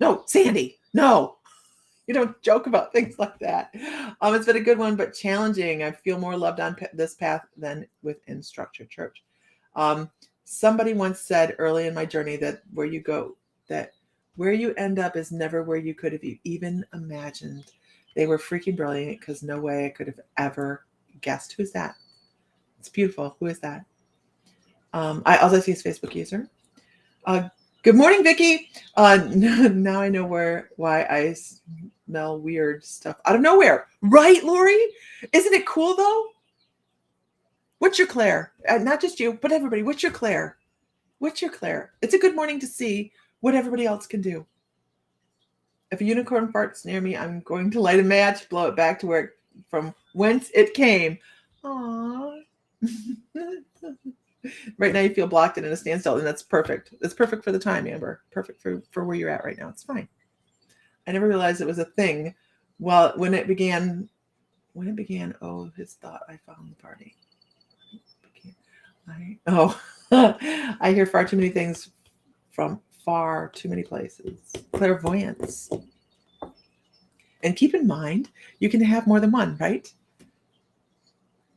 No, Sandy. No. You don't joke about things like that. It's been a good one, but challenging. I feel more loved on this path than within structured church. Somebody once said early in my journey that where you end up is never where you could have even imagined. They were freaking brilliant because no way I could have ever guessed. Who's that? It's beautiful. Who is that? I also see his Facebook user. Good morning, Vicky. Now I know why I smell weird stuff out of nowhere. Right, Lori? Isn't it cool though? What's your Claire? Not just you, but everybody. What's your Claire? What's your Claire? It's a good morning to see what everybody else can do. If a unicorn farts near me, I'm going to light a match, blow it back to from whence it came. Aww. Right now you feel blocked and in a standstill, and that's perfect. It's perfect for the time, Amber. Perfect for where you're at right now. It's fine. I never realized it was a thing. Well, when it began, oh, his thought, I found the party. I hear far too many things from far too many places. Clairvoyance. And keep in mind, you can have more than one, right?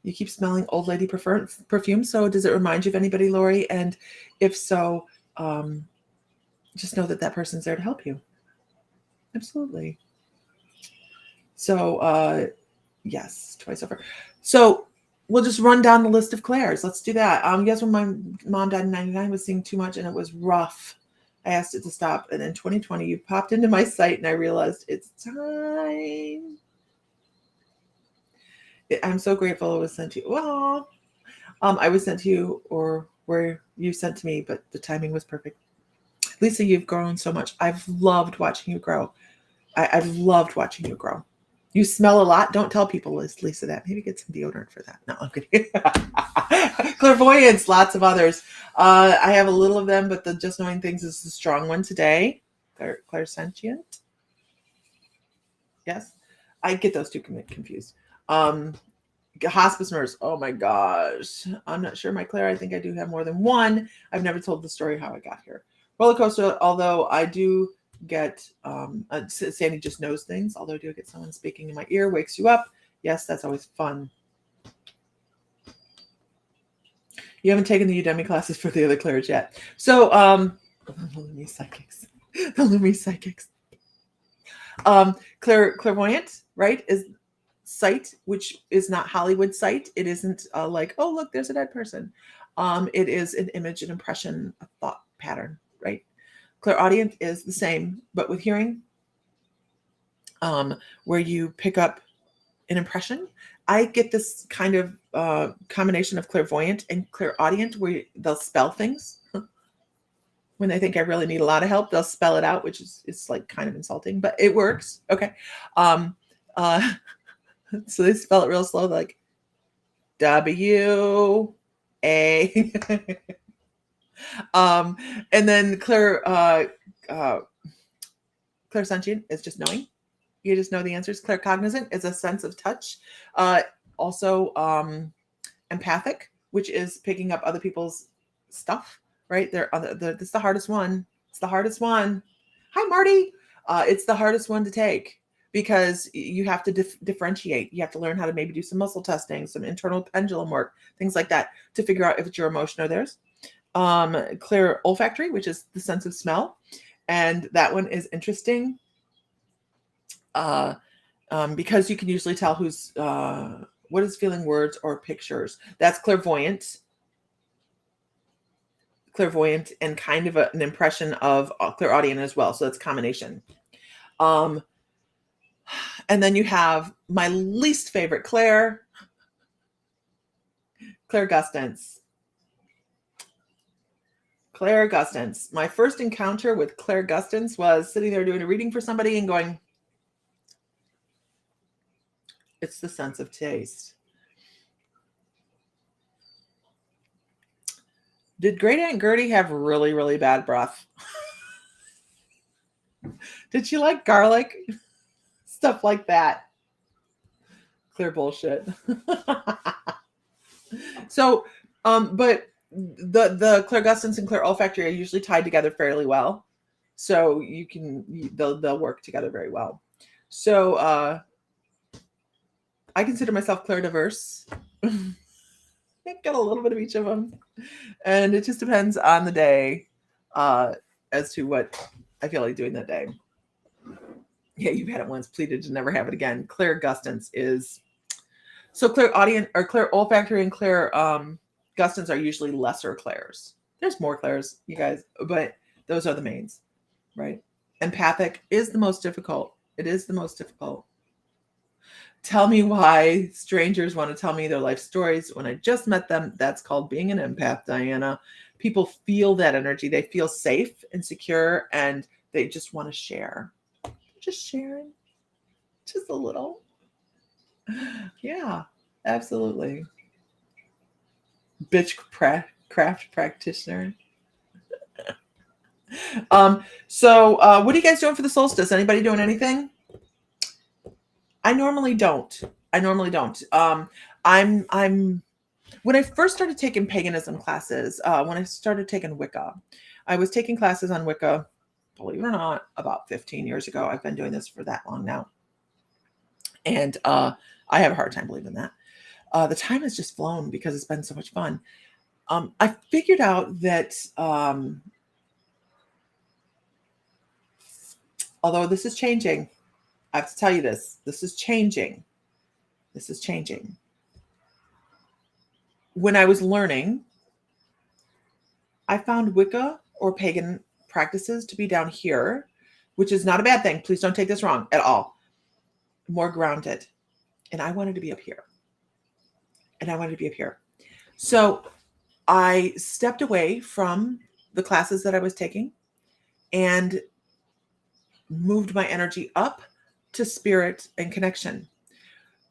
You keep smelling old lady perfume. So does it remind you of anybody, Lori? And if so, just know that person's there to help you. Absolutely. So, yes, twice over. So we'll just run down the list of Claires. Let's do that. Yes, when my mom died in 1999, I was seeing too much and it was rough. I asked it to stop. And in 2020, you popped into my site and I realized it's time. I'm so grateful it was sent to you. Well, I was sent to you or where you sent to me, but the timing was perfect. Lisa, you've grown so much. I've loved watching you grow. I've loved watching you grow. You smell a lot. Don't tell people, Lisa, that. Maybe get some deodorant for that. No, I'm kidding. Clairvoyance, lots of others. I have a little of them, but the just knowing things is the strong one today. Clairsentient. Yes. I get those two confused. Hospice nurse. Oh my gosh. I'm not sure, my Claire. I think I do have more than one. I've never told the story how I got here. Roller coaster, although I do get, Sandy just knows things, although I do get someone speaking in my ear, wakes you up. Yes, that's always fun. You haven't taken the Udemy classes for the other Claires yet. So, the Lumi Psychics. The Lumi Psychics. Clairvoyant, right, is sight, which is not Hollywood sight. It isn't like, oh, look, there's a dead person. It is an image, an impression, a thought pattern, right? Clairaudient is the same, but with hearing, where you pick up an impression. I get this kind of combination of clairvoyant and clairaudient where they'll spell things. When they think I really need a lot of help, they'll spell it out, which is like kind of insulting, but it works. Okay. So they spell it real slow, like W-A. And then clairsentient is just knowing. You just know the answers. Claircognizant is a sense of touch. Also empathic, which is picking up other people's stuff, right? This is the hardest one. It's the hardest one. Hi, Marty. It's the hardest one to take because you have to differentiate. You have to learn how to maybe do some muscle testing, some internal pendulum work, things like that to figure out if it's your emotion or theirs. Clear olfactory, which is the sense of smell. And that one is interesting because you can usually tell who's what is feeling words or pictures. That's clairvoyant and kind of an impression of clairaudient as well. So that's combination. And then you have my least favorite Claire Gustance. Claire Gustance. My first encounter with Claire Gustance was sitting there doing a reading for somebody and going, it's the sense of taste. Did Great Aunt Gertie have really, really bad breath? Did she like garlic? Stuff like that. Clear bullshit. So, but the clairgustance and clear olfactory are usually tied together fairly well. So they'll work together very well. So I consider myself clairdiverse. I've got a little bit of each of them. And it just depends on the day as to what I feel like doing that day. Yeah, you've had it once, pleaded to never have it again. Clairgustance is... So clairaudient or clear olfactory and clear gustance are usually lesser clairs. There's more clairs, you guys, but those are the mains, right? Empathic is the most difficult. It is the most difficult. Tell me why strangers want to tell me their life stories when I just met them. That's called being an empath, Diana. People feel that energy. They feel safe and secure, and they just want to share. Just sharing, just a little. Yeah, absolutely. Bitch craft practitioner. So what are you guys doing for the solstice? Anybody doing anything? I normally don't. I'm when I first started taking paganism classes, when I started taking Wicca, I was taking classes on Wicca, believe it or not, about 15 years ago. I've been doing this for that long now. And I have a hard time believing that. The time has just flown because it's been so much fun. I figured out that although this is changing, I have to tell you this. This is changing. When I was learning, I found Wicca or pagan practices to be down here, which is not a bad thing. Please don't take this wrong at all. More grounded. And I wanted to be up here. So I stepped away from the classes that I was taking and moved my energy up to spirit and connection,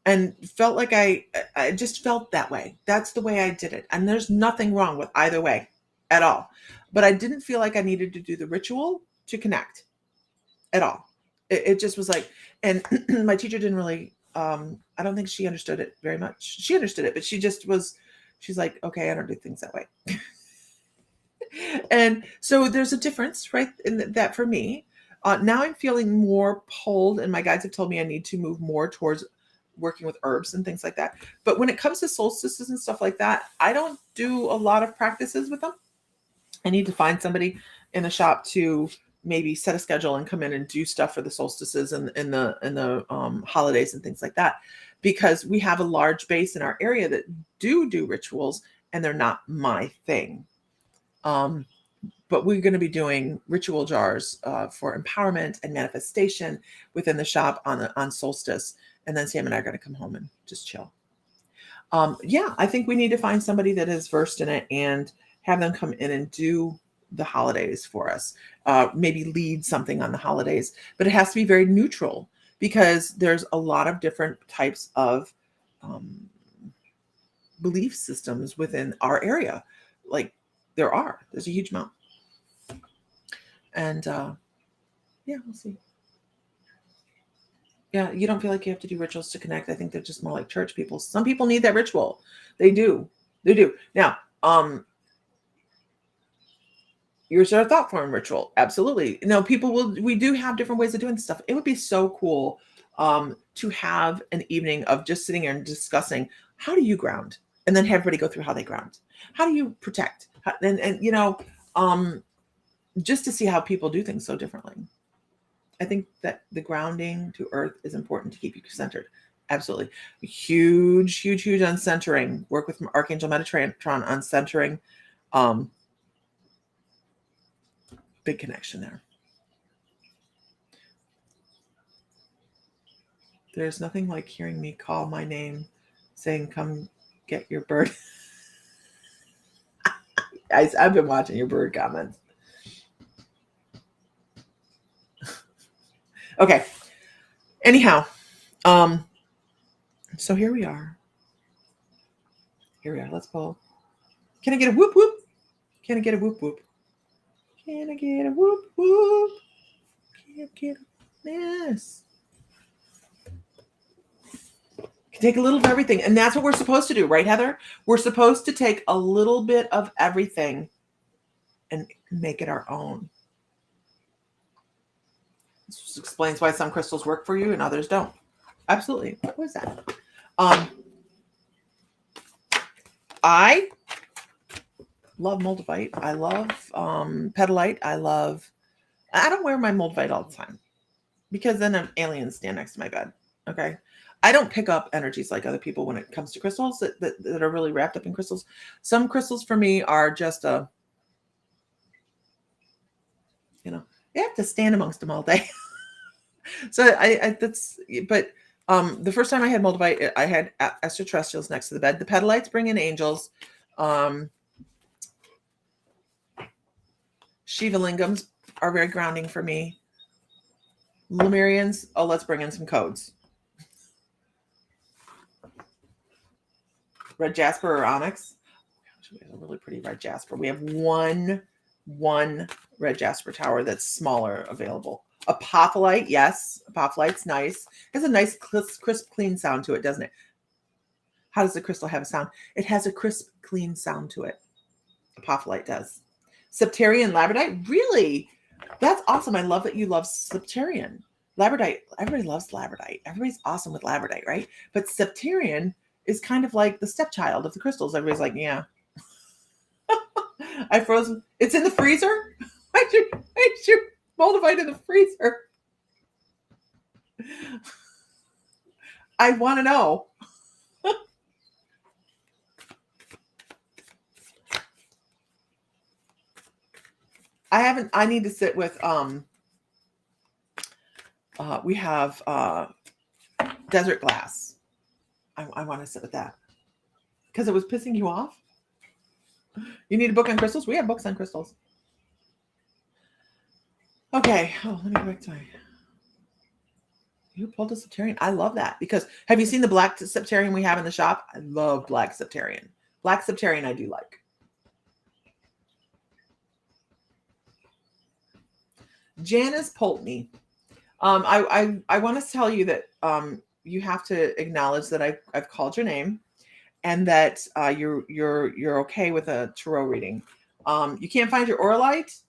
and felt like I just felt that way. That's the way I did it. And there's nothing wrong with either way at all. But I didn't feel like I needed to do the ritual to connect at all. It just was like, and my teacher didn't really, I don't think she understood it very much. She understood it, but she's like, okay, I don't do things that way. And so there's a difference, right? In that for me. Now I'm feeling more pulled, and my guides have told me I need to move more towards working with herbs and things like that. But when it comes to solstices and stuff like that, I don't do a lot of practices with them. I need to find somebody in the shop to maybe set a schedule and come in and do stuff for the solstices and the holidays and things like that, because we have a large base in our area that do rituals, and they're not my thing. But we're going to be doing ritual jars for empowerment and manifestation within the shop on solstice. And then Sam and I are going to come home and just chill. Yeah, I think we need to find somebody that is versed in it and have them come in and do the holidays for us. Maybe lead something on the holidays, but it has to be very neutral, because there's a lot of different types of belief systems within our area. Like there's a huge amount. And yeah, we'll see. Yeah, you don't feel like you have to do rituals to connect. I think they're just more like church people. Some people need that ritual. They do. Now, yours are a thought form ritual. Absolutely. No, we do have different ways of doing stuff. It would be so cool to have an evening of just sitting here and discussing, how do you ground? And then have everybody go through how they ground. How do you protect? Just to see how people do things so differently. I think that the grounding to earth is important to keep you centered. Absolutely. Huge on centering. Work with Archangel Metatron on centering. Big connection there. There's nothing like hearing me call my name, saying, come get your bird. Guys, I've been watching your bird comments. Okay. Anyhow, so here we are. Let's pull. Can I get a whoop whoop? Can I get a whoop whoop? Can I get a whoop whoop? Can I get this? Take a little of everything. And that's what we're supposed to do, right, Heather? We're supposed to take a little bit of everything and make it our own. This explains why some crystals work for you and others don't. Absolutely. What was that? I love moldavite. I love petalite. I don't wear my moldavite all the time because then an alien stand next to my bed. Okay. I don't pick up energies like other people when it comes to crystals that are really wrapped up in crystals. Some crystals for me are just you have to stand amongst them all day. So the first time I had moldavite, I had extraterrestrials next to the bed. The petalites bring in angels. Shiva lingams are very grounding for me. Lemurians, let's bring in some codes. Red jasper or onyx. We have a really pretty red jasper. We have one red jasper tower that's smaller available. Apophyllite, yes. Apophyllite's nice. It has a nice, crisp, clean sound to it, doesn't it? How does the crystal have a sound? It has a crisp, clean sound to it. Apophyllite does. Septarian labradite, really? That's awesome. I love that you love Septarian. Labradite, everybody loves labradite. Everybody's awesome with labradite, right? But Septarian is kind of like the stepchild of the crystals. Everybody's like, yeah. I froze. It's in the freezer? Why'd you moldavite in the freezer? I want to know. I need to sit with, we have desert glass. I want to sit with that because it was pissing you off. You need a book on crystals? We have books on crystals. Okay. Oh, let me go back to you pulled a Septarian. I love that because have you seen the black Septarian we have in the shop? I love black Septarian. Black Septarian I do like. Janice Poltney. I want to tell you that you have to acknowledge that I've called your name and that you're okay with a tarot reading. You can't find your Auralite?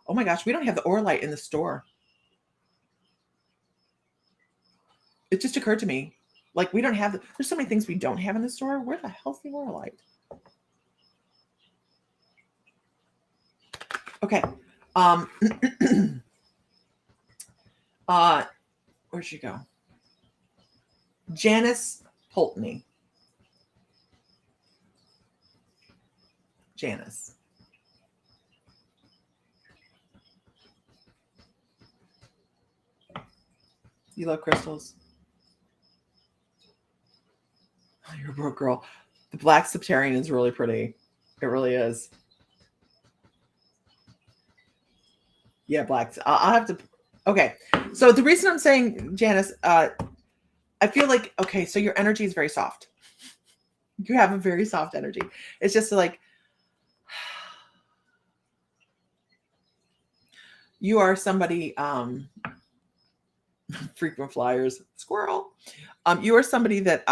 Oh my gosh, we don't have the Auralite in the store. It just occurred to me. Like we don't have there's so many things we don't have in the store. Where the hell's the Auralite? Okay. Where'd she go? Janice Poltney. Janice. You love crystals? Oh, you're a broke girl. The black Septarian is really pretty. It really is. Yeah, blacks. I'll have to. Okay. So the reason I'm saying, Janice, I feel like, okay, so your energy is very soft. You have a very soft energy. It's just like, you are somebody, frequent flyers, squirrel. You are somebody that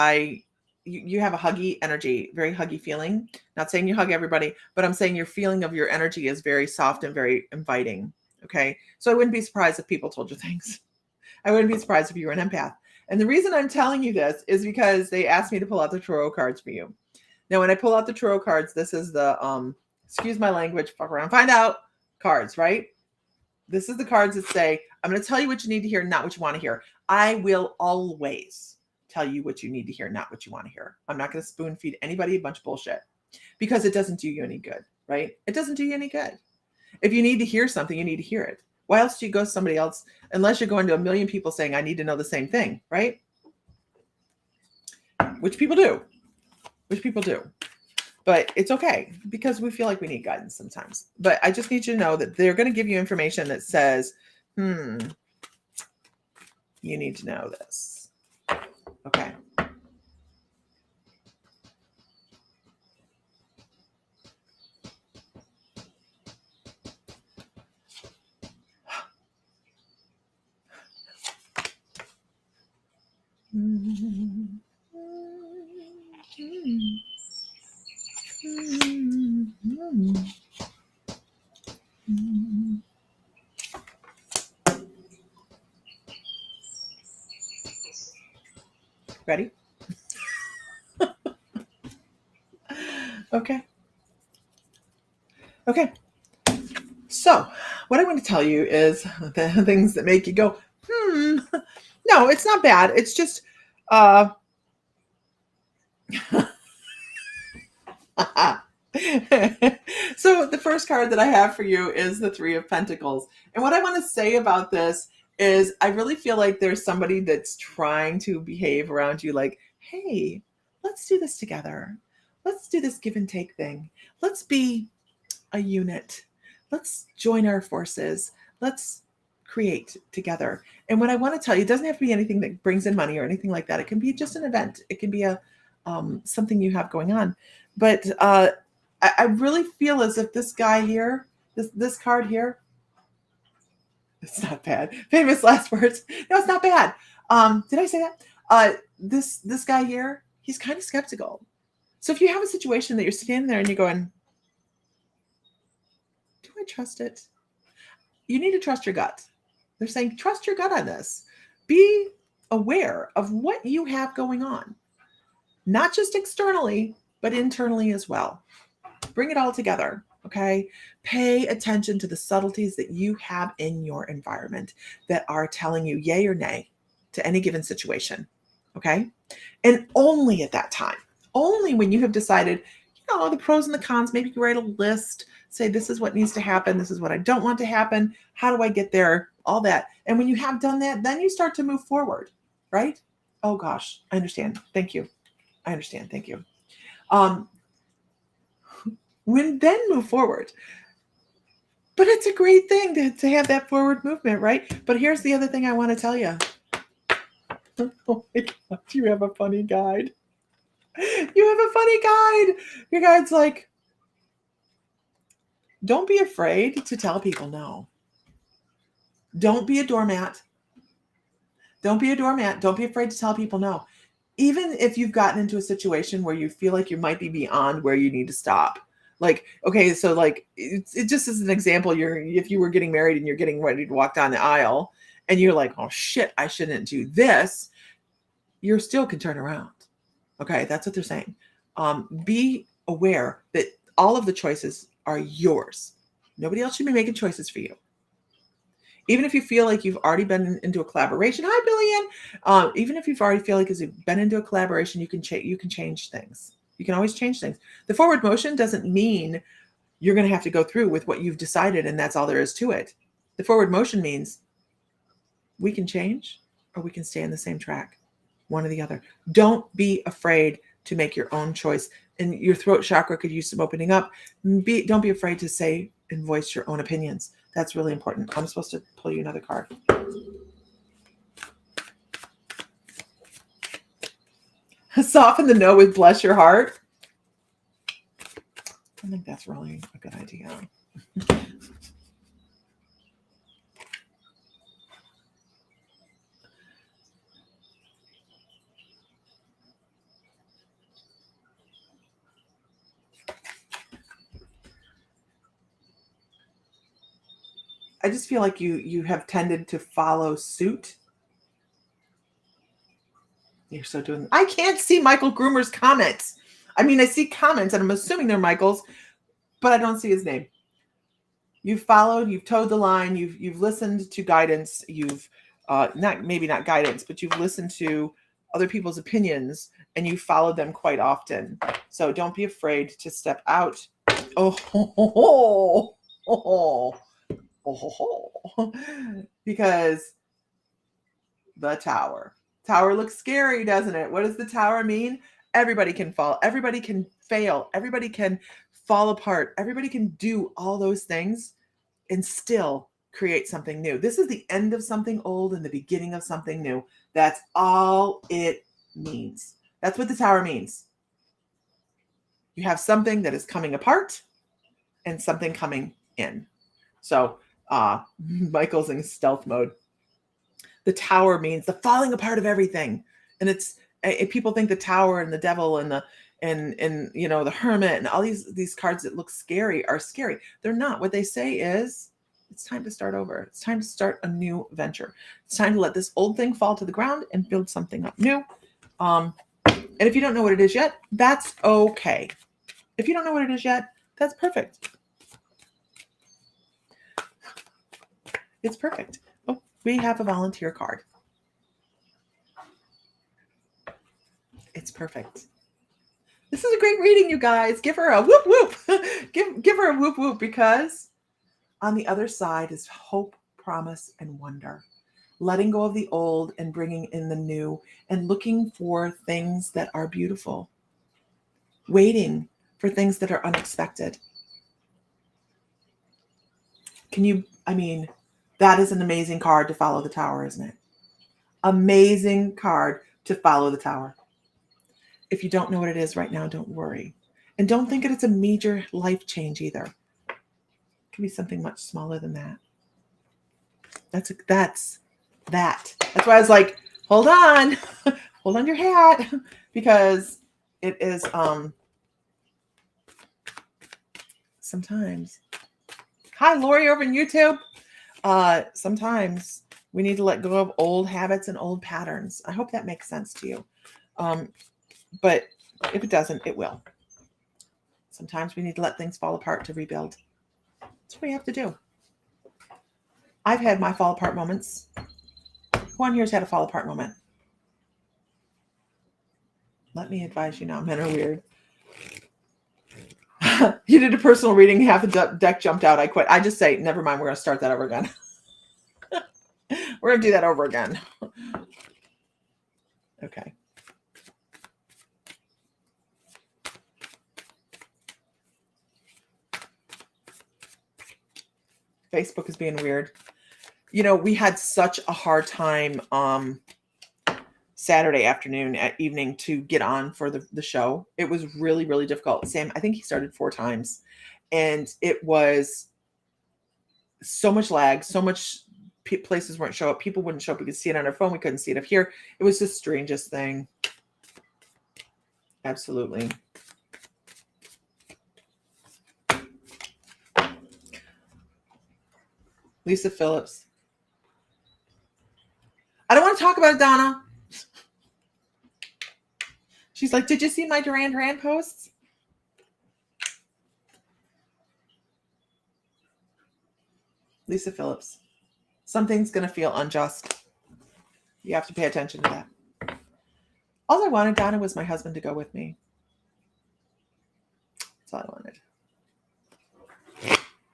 you have a huggy energy, very huggy feeling. Not saying you hug everybody, but I'm saying your feeling of your energy is very soft and very inviting. Okay. So I wouldn't be surprised if people told you things. I wouldn't be surprised if you were an empath. And the reason I'm telling you this is because they asked me to pull out the tarot cards for you. Now, when I pull out the tarot cards, this is the, excuse my language, fuck around, find out cards, right? This is the cards that say, I'm going to tell you what you need to hear, not what you want to hear. I will always tell you what you need to hear, not what you want to hear. I'm not going to spoon feed anybody a bunch of bullshit because it doesn't do you any good, right? It doesn't do you any good. If you need to hear something, you need to hear it. Why else do you go to somebody else unless you're going to a million people saying, I need to know the same thing, right? which people do, but it's okay because we feel like we need guidance sometimes. But I just need you to know that they're going to give you information that says, you need to know this. Okay. Ready? Okay. Okay. So, what I want to tell you is the things that make you go, No, it's not bad. It's just, so the first card that I have for you is the Three of Pentacles. And what I want to say about this is I really feel like there's somebody that's trying to behave around you like, hey, let's do this together. Let's do this give and take thing. Let's be a unit. Let's join our forces. Let's create together. And what I want to tell you, it doesn't have to be anything that brings in money or anything like that. It can be just an event. It can be a something you have going on. But I really feel as if this guy here, this card here, it's not bad. Famous last words. No, it's not bad. Did I say that? This guy here, he's kind of skeptical. So if you have a situation that you're standing there and you're going, do I trust it? You need to trust your gut. They're saying, trust your gut on this. Be aware of what you have going on, not just externally, but internally as well. Bring it all together, okay? Pay attention to the subtleties that you have in your environment that are telling you yay or nay to any given situation, okay? And only at that time, only when you have decided, the pros and the cons, maybe you write a list, say this is what needs to happen, this is what I don't want to happen, how do I get there, all that. And when you have done that, then you start to move forward, right? Oh gosh, I understand. Thank you. I understand. Thank you. When then move forward. But it's a great thing to have that forward movement, right? But here's the other thing I want to tell you. Oh my God, you have a funny guide. You have a funny guide. Your guide's like, don't be afraid to tell people no. Don't be a doormat. Don't be a doormat. Don't be afraid to tell people no. Even if you've gotten into a situation where you feel like you might be beyond where you need to stop. Like, okay, so like, it just as an example, if you were getting married and you're getting ready to walk down the aisle and you're like, oh shit, I shouldn't do this. You still can turn around. Okay, that's what they're saying. Be aware that all of the choices are yours. Nobody else should be making choices for you. Even if you feel like you've already been into a collaboration, hi Billian. Even if you've already feel like you've been into a collaboration, you can change things. You can always change things. The forward motion doesn't mean you're going to have to go through with what you've decided and that's all there is to it. The forward motion means we can change or we can stay on the same track, one or the other. Don't be afraid to make your own choice. And your throat chakra could use some opening up. Don't be afraid to say and voice your own opinions. That's really important. I'm supposed to pull you another card. Soften the no with bless your heart. I think that's really a good idea. I just feel like you have tended to follow suit. You're so doing. I can't see Michael Groomer's comments. I mean, I see comments, and I'm assuming they're Michael's, but I don't see his name. You've followed. You've towed the line. You've listened to guidance. You've not guidance, but you've listened to other people's opinions, and you followed them quite often. So don't be afraid to step out. Because the Tower. Tower looks scary, doesn't it? What does the tower mean? Everybody can fall. Everybody can fail. Everybody can fall apart. Everybody can do all those things and still create something new. This is the end of something old and the beginning of something new. That's all it means. That's what the tower means. You have something that is coming apart and something coming in. So Michael's in stealth mode. The tower means the falling apart of everything. And it's people think the tower and the devil and the the hermit and all these cards that look scary are scary. They're not. What they say is it's time to start over. It's time to start a new venture. It's time to let this old thing fall to the ground and build something up new. And if you don't know what it is yet, that's okay. If you don't know what it is yet, that's perfect. It's perfect. Oh, we have a volunteer card. It's perfect. This is a great reading, you guys. Give her a whoop whoop. give her a whoop whoop, because on the other side is hope, promise, and wonder. Letting go of the old and bringing in the new, and looking for things that are beautiful. Waiting for things that are unexpected. That is an amazing card to follow the tower, isn't it? Amazing card to follow the tower. If you don't know what it is right now, don't worry. And don't think that it's a major life change either. It could be something much smaller than that. That's why I was like, hold on. Hold on your hat. Because it is sometimes. Hi, Lori over in YouTube. Sometimes we need to let go of old habits and old patterns. I hope that makes sense to you. But if it doesn't, it will. Sometimes we need to let things fall apart to rebuild. That's what we have to do. I've had my fall apart moments. Who on here's had a fall apart moment? Let me advise you now, men are weird. You did a personal reading, half the deck jumped out, I quit. I just say, never mind, we're going to start that over again. We're going to do that over again. Okay. Facebook is being weird. We had such a hard time Saturday afternoon at evening to get on for the show. It was really, really difficult. Sam, I think he started 4 times. And it was so much lag, so much places wouldn't show up. People wouldn't show up. We could see it on our phone. We couldn't see it up here. It was the strangest thing. Absolutely. Lisa Phillips. I don't want to talk about it, Donna. She's like, did you see my Duran Duran posts? Lisa Phillips. Something's going to feel unjust. You have to pay attention to that. All I wanted, Donna, was my husband to go with me. That's all I wanted.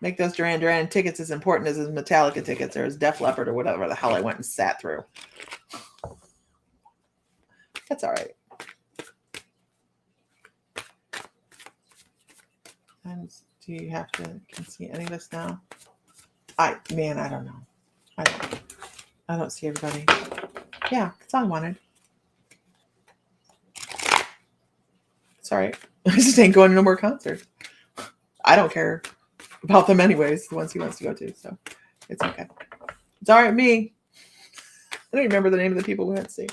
Make those Duran Duran tickets as important as his Metallica tickets or his Def Leppard or whatever the hell I went and sat through. That's all right. And do you have to can see any of this now? I don't know. I don't see everybody. Yeah, that's all I wanted. It's all right. I just ain't going to no more concerts. I don't care about them anyways, the ones he wants to go to, so it's okay. It's all right with me. I don't remember the name of the people we went to see.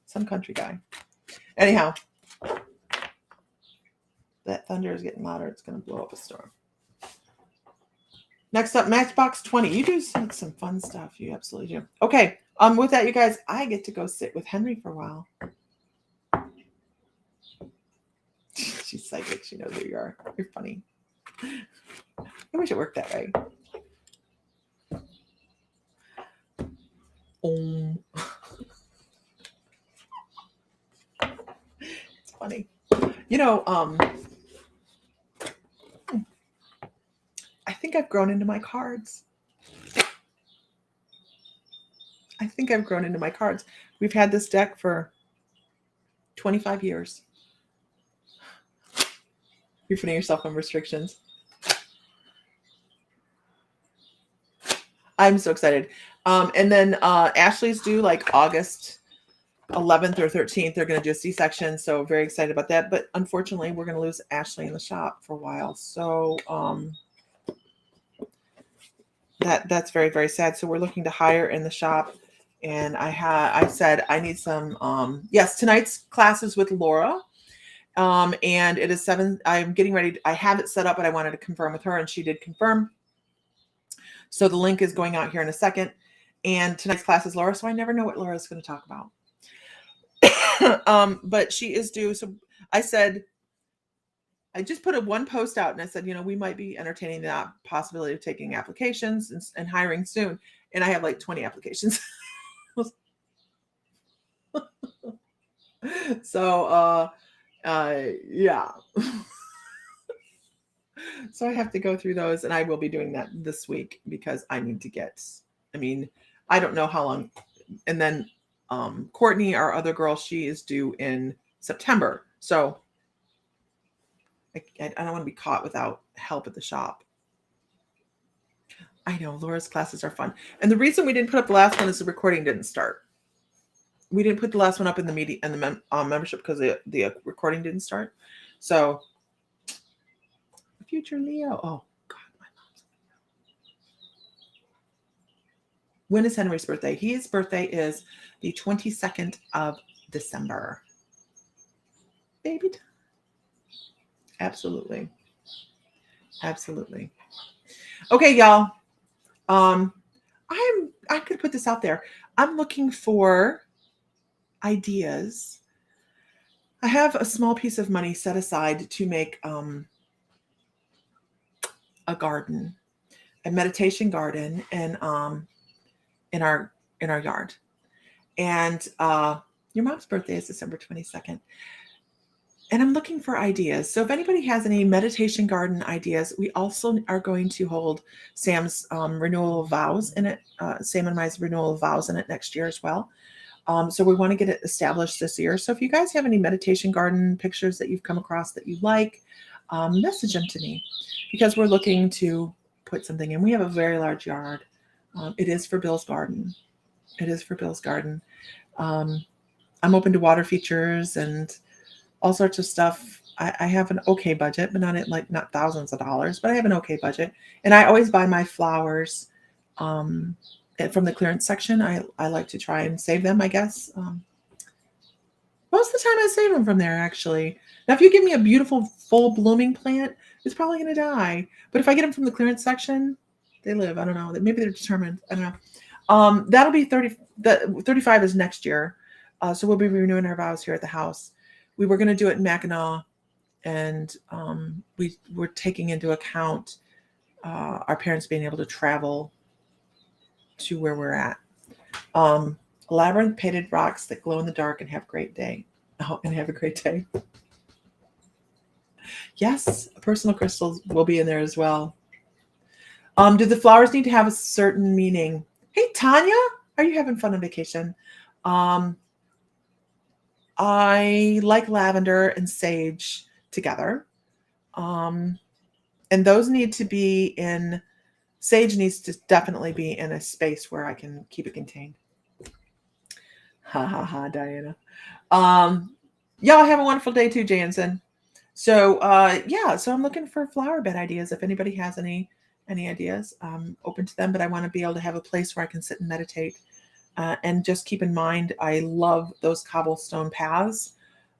Some country guy. Anyhow, that thunder is getting louder. It's going to blow up a storm. Next up, Matchbox 20. You do some fun stuff. You absolutely do. Okay. With that, you guys, I get to go sit with Henry for a while. She's psychic. She knows who you are. You're funny. I wish it worked that way. It's funny. I think I've grown into my cards. I think I've grown into my cards. We've had this deck for 25 years. You're putting yourself on restrictions. I'm so excited. And then Ashley's due like August 11th or 13th. They're going to do a C-section. So very excited about that. But unfortunately, we're going to lose Ashley in the shop for a while. So that's very, very sad. So we're looking to hire in the shop. And I said I need some, yes, tonight's class is with Laura. And it is 7. I'm getting ready. I have it set up, but I wanted to confirm with her, and she did confirm. So the link is going out here in a second. And tonight's class is Laura, so I never know what Laura is going to talk about. But she is due. So I said, I just put one post out, and I said, we might be entertaining the possibility of taking applications and hiring soon. And I have like 20 applications. So, yeah. So I have to go through those, and I will be doing that this week because I need to get, I don't know how long. And then Courtney, our other girl, she is due in September. So I don't want to be caught without help at the shop. I know Laura's classes are fun. And the reason we didn't put up the last one is the recording didn't start. We didn't put the last one up in the media and the membership because the recording didn't start. So future Leo. Oh God, my mom's. When is Henry's birthday? His birthday is the 22nd of December. Baby time. Absolutely. Absolutely. Okay, y'all. I could put this out there. I'm looking for ideas. I have a small piece of money set aside to make a garden, a meditation garden in our yard. And your mom's birthday is December 22nd. And I'm looking for ideas. So if anybody has any meditation garden ideas, we also are going to hold Sam's renewal of vows in it, Sam and My's renewal of vows in it next year as well. So we want to get it established this year. So if you guys have any meditation garden pictures that you've come across that you like, message them to me because we're looking to put something in. We have a very large yard. It is for Bill's garden. It is for Bill's garden. I'm open to water features and all sorts of stuff. I have an okay budget, but not thousands of dollars, but I have an okay budget. And I always buy my flowers from the clearance section. I like to try and save them, I guess. Most of the time I save them from there, actually. Now, if you give me a beautiful full blooming plant, it's probably going to die. But if I get them from the clearance section, they live. I don't know. Maybe they're determined. I don't know. That'll be 35 is next year. So we'll be renewing our vows here at the house. We were going to do it in Mackinac, and we're taking into account our parents being able to travel to where we're at. Labyrinth painted rocks that glow in the dark and have a great day. Oh, and have a great day. Yes, personal crystals will be in there as well. Do the flowers need to have a certain meaning? Hey, Tanya, are you having fun on vacation? I like lavender and sage together. And those need to be sage needs to definitely be in a space where I can keep it contained. Ha ha ha, Diana. Y'all have a wonderful day too, Jansen. So so I'm looking for flower bed ideas. If anybody has any ideas, I'm open to them, but I want to be able to have a place where I can sit and meditate. And just keep in mind, I love those cobblestone paths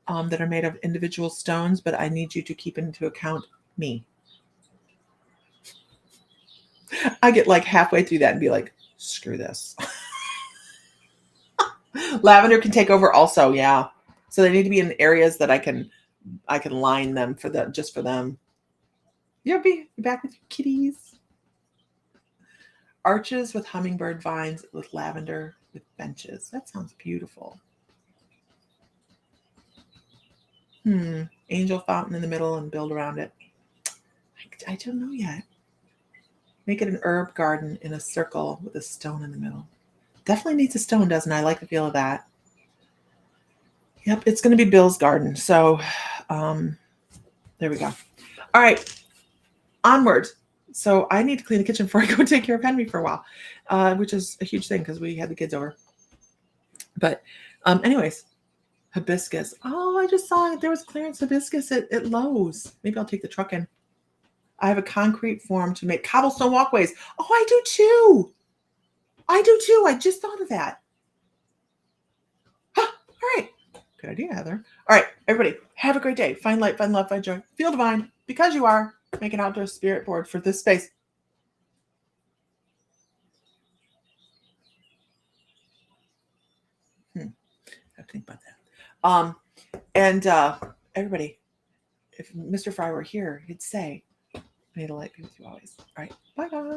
that are made of individual stones, but I need you to keep into account me. I get like halfway through that and be like, screw this. Lavender can take over also, yeah. So they need to be in areas that I can line them just for them. You'll be back with your kitties. Arches with hummingbird vines with lavender with benches. That sounds beautiful. Angel fountain in the middle and build around it. I don't know yet. Make it an herb garden in a circle with a stone in the middle. Definitely needs a stone, doesn't it? I like the feel of that. Yep, it's going to be Bill's garden. So there we go. All right, onward. So I need to clean the kitchen before I go take care of Henry for a while, which is a huge thing because we had the kids over. But anyways, hibiscus. Oh, I just saw there was clearance hibiscus at Lowe's. Maybe I'll take the truck in. I have a concrete form to make cobblestone walkways. Oh, I do too. I just thought of that. Huh, all right. Good idea, Heather. All right, everybody, have a great day. Find light, find love, find joy. Feel divine because you are. Make an outdoor spirit board for this space. I have to think about that. And everybody, if Mr. Fry were here, he'd say, may the light be with you always. All right, bye guys.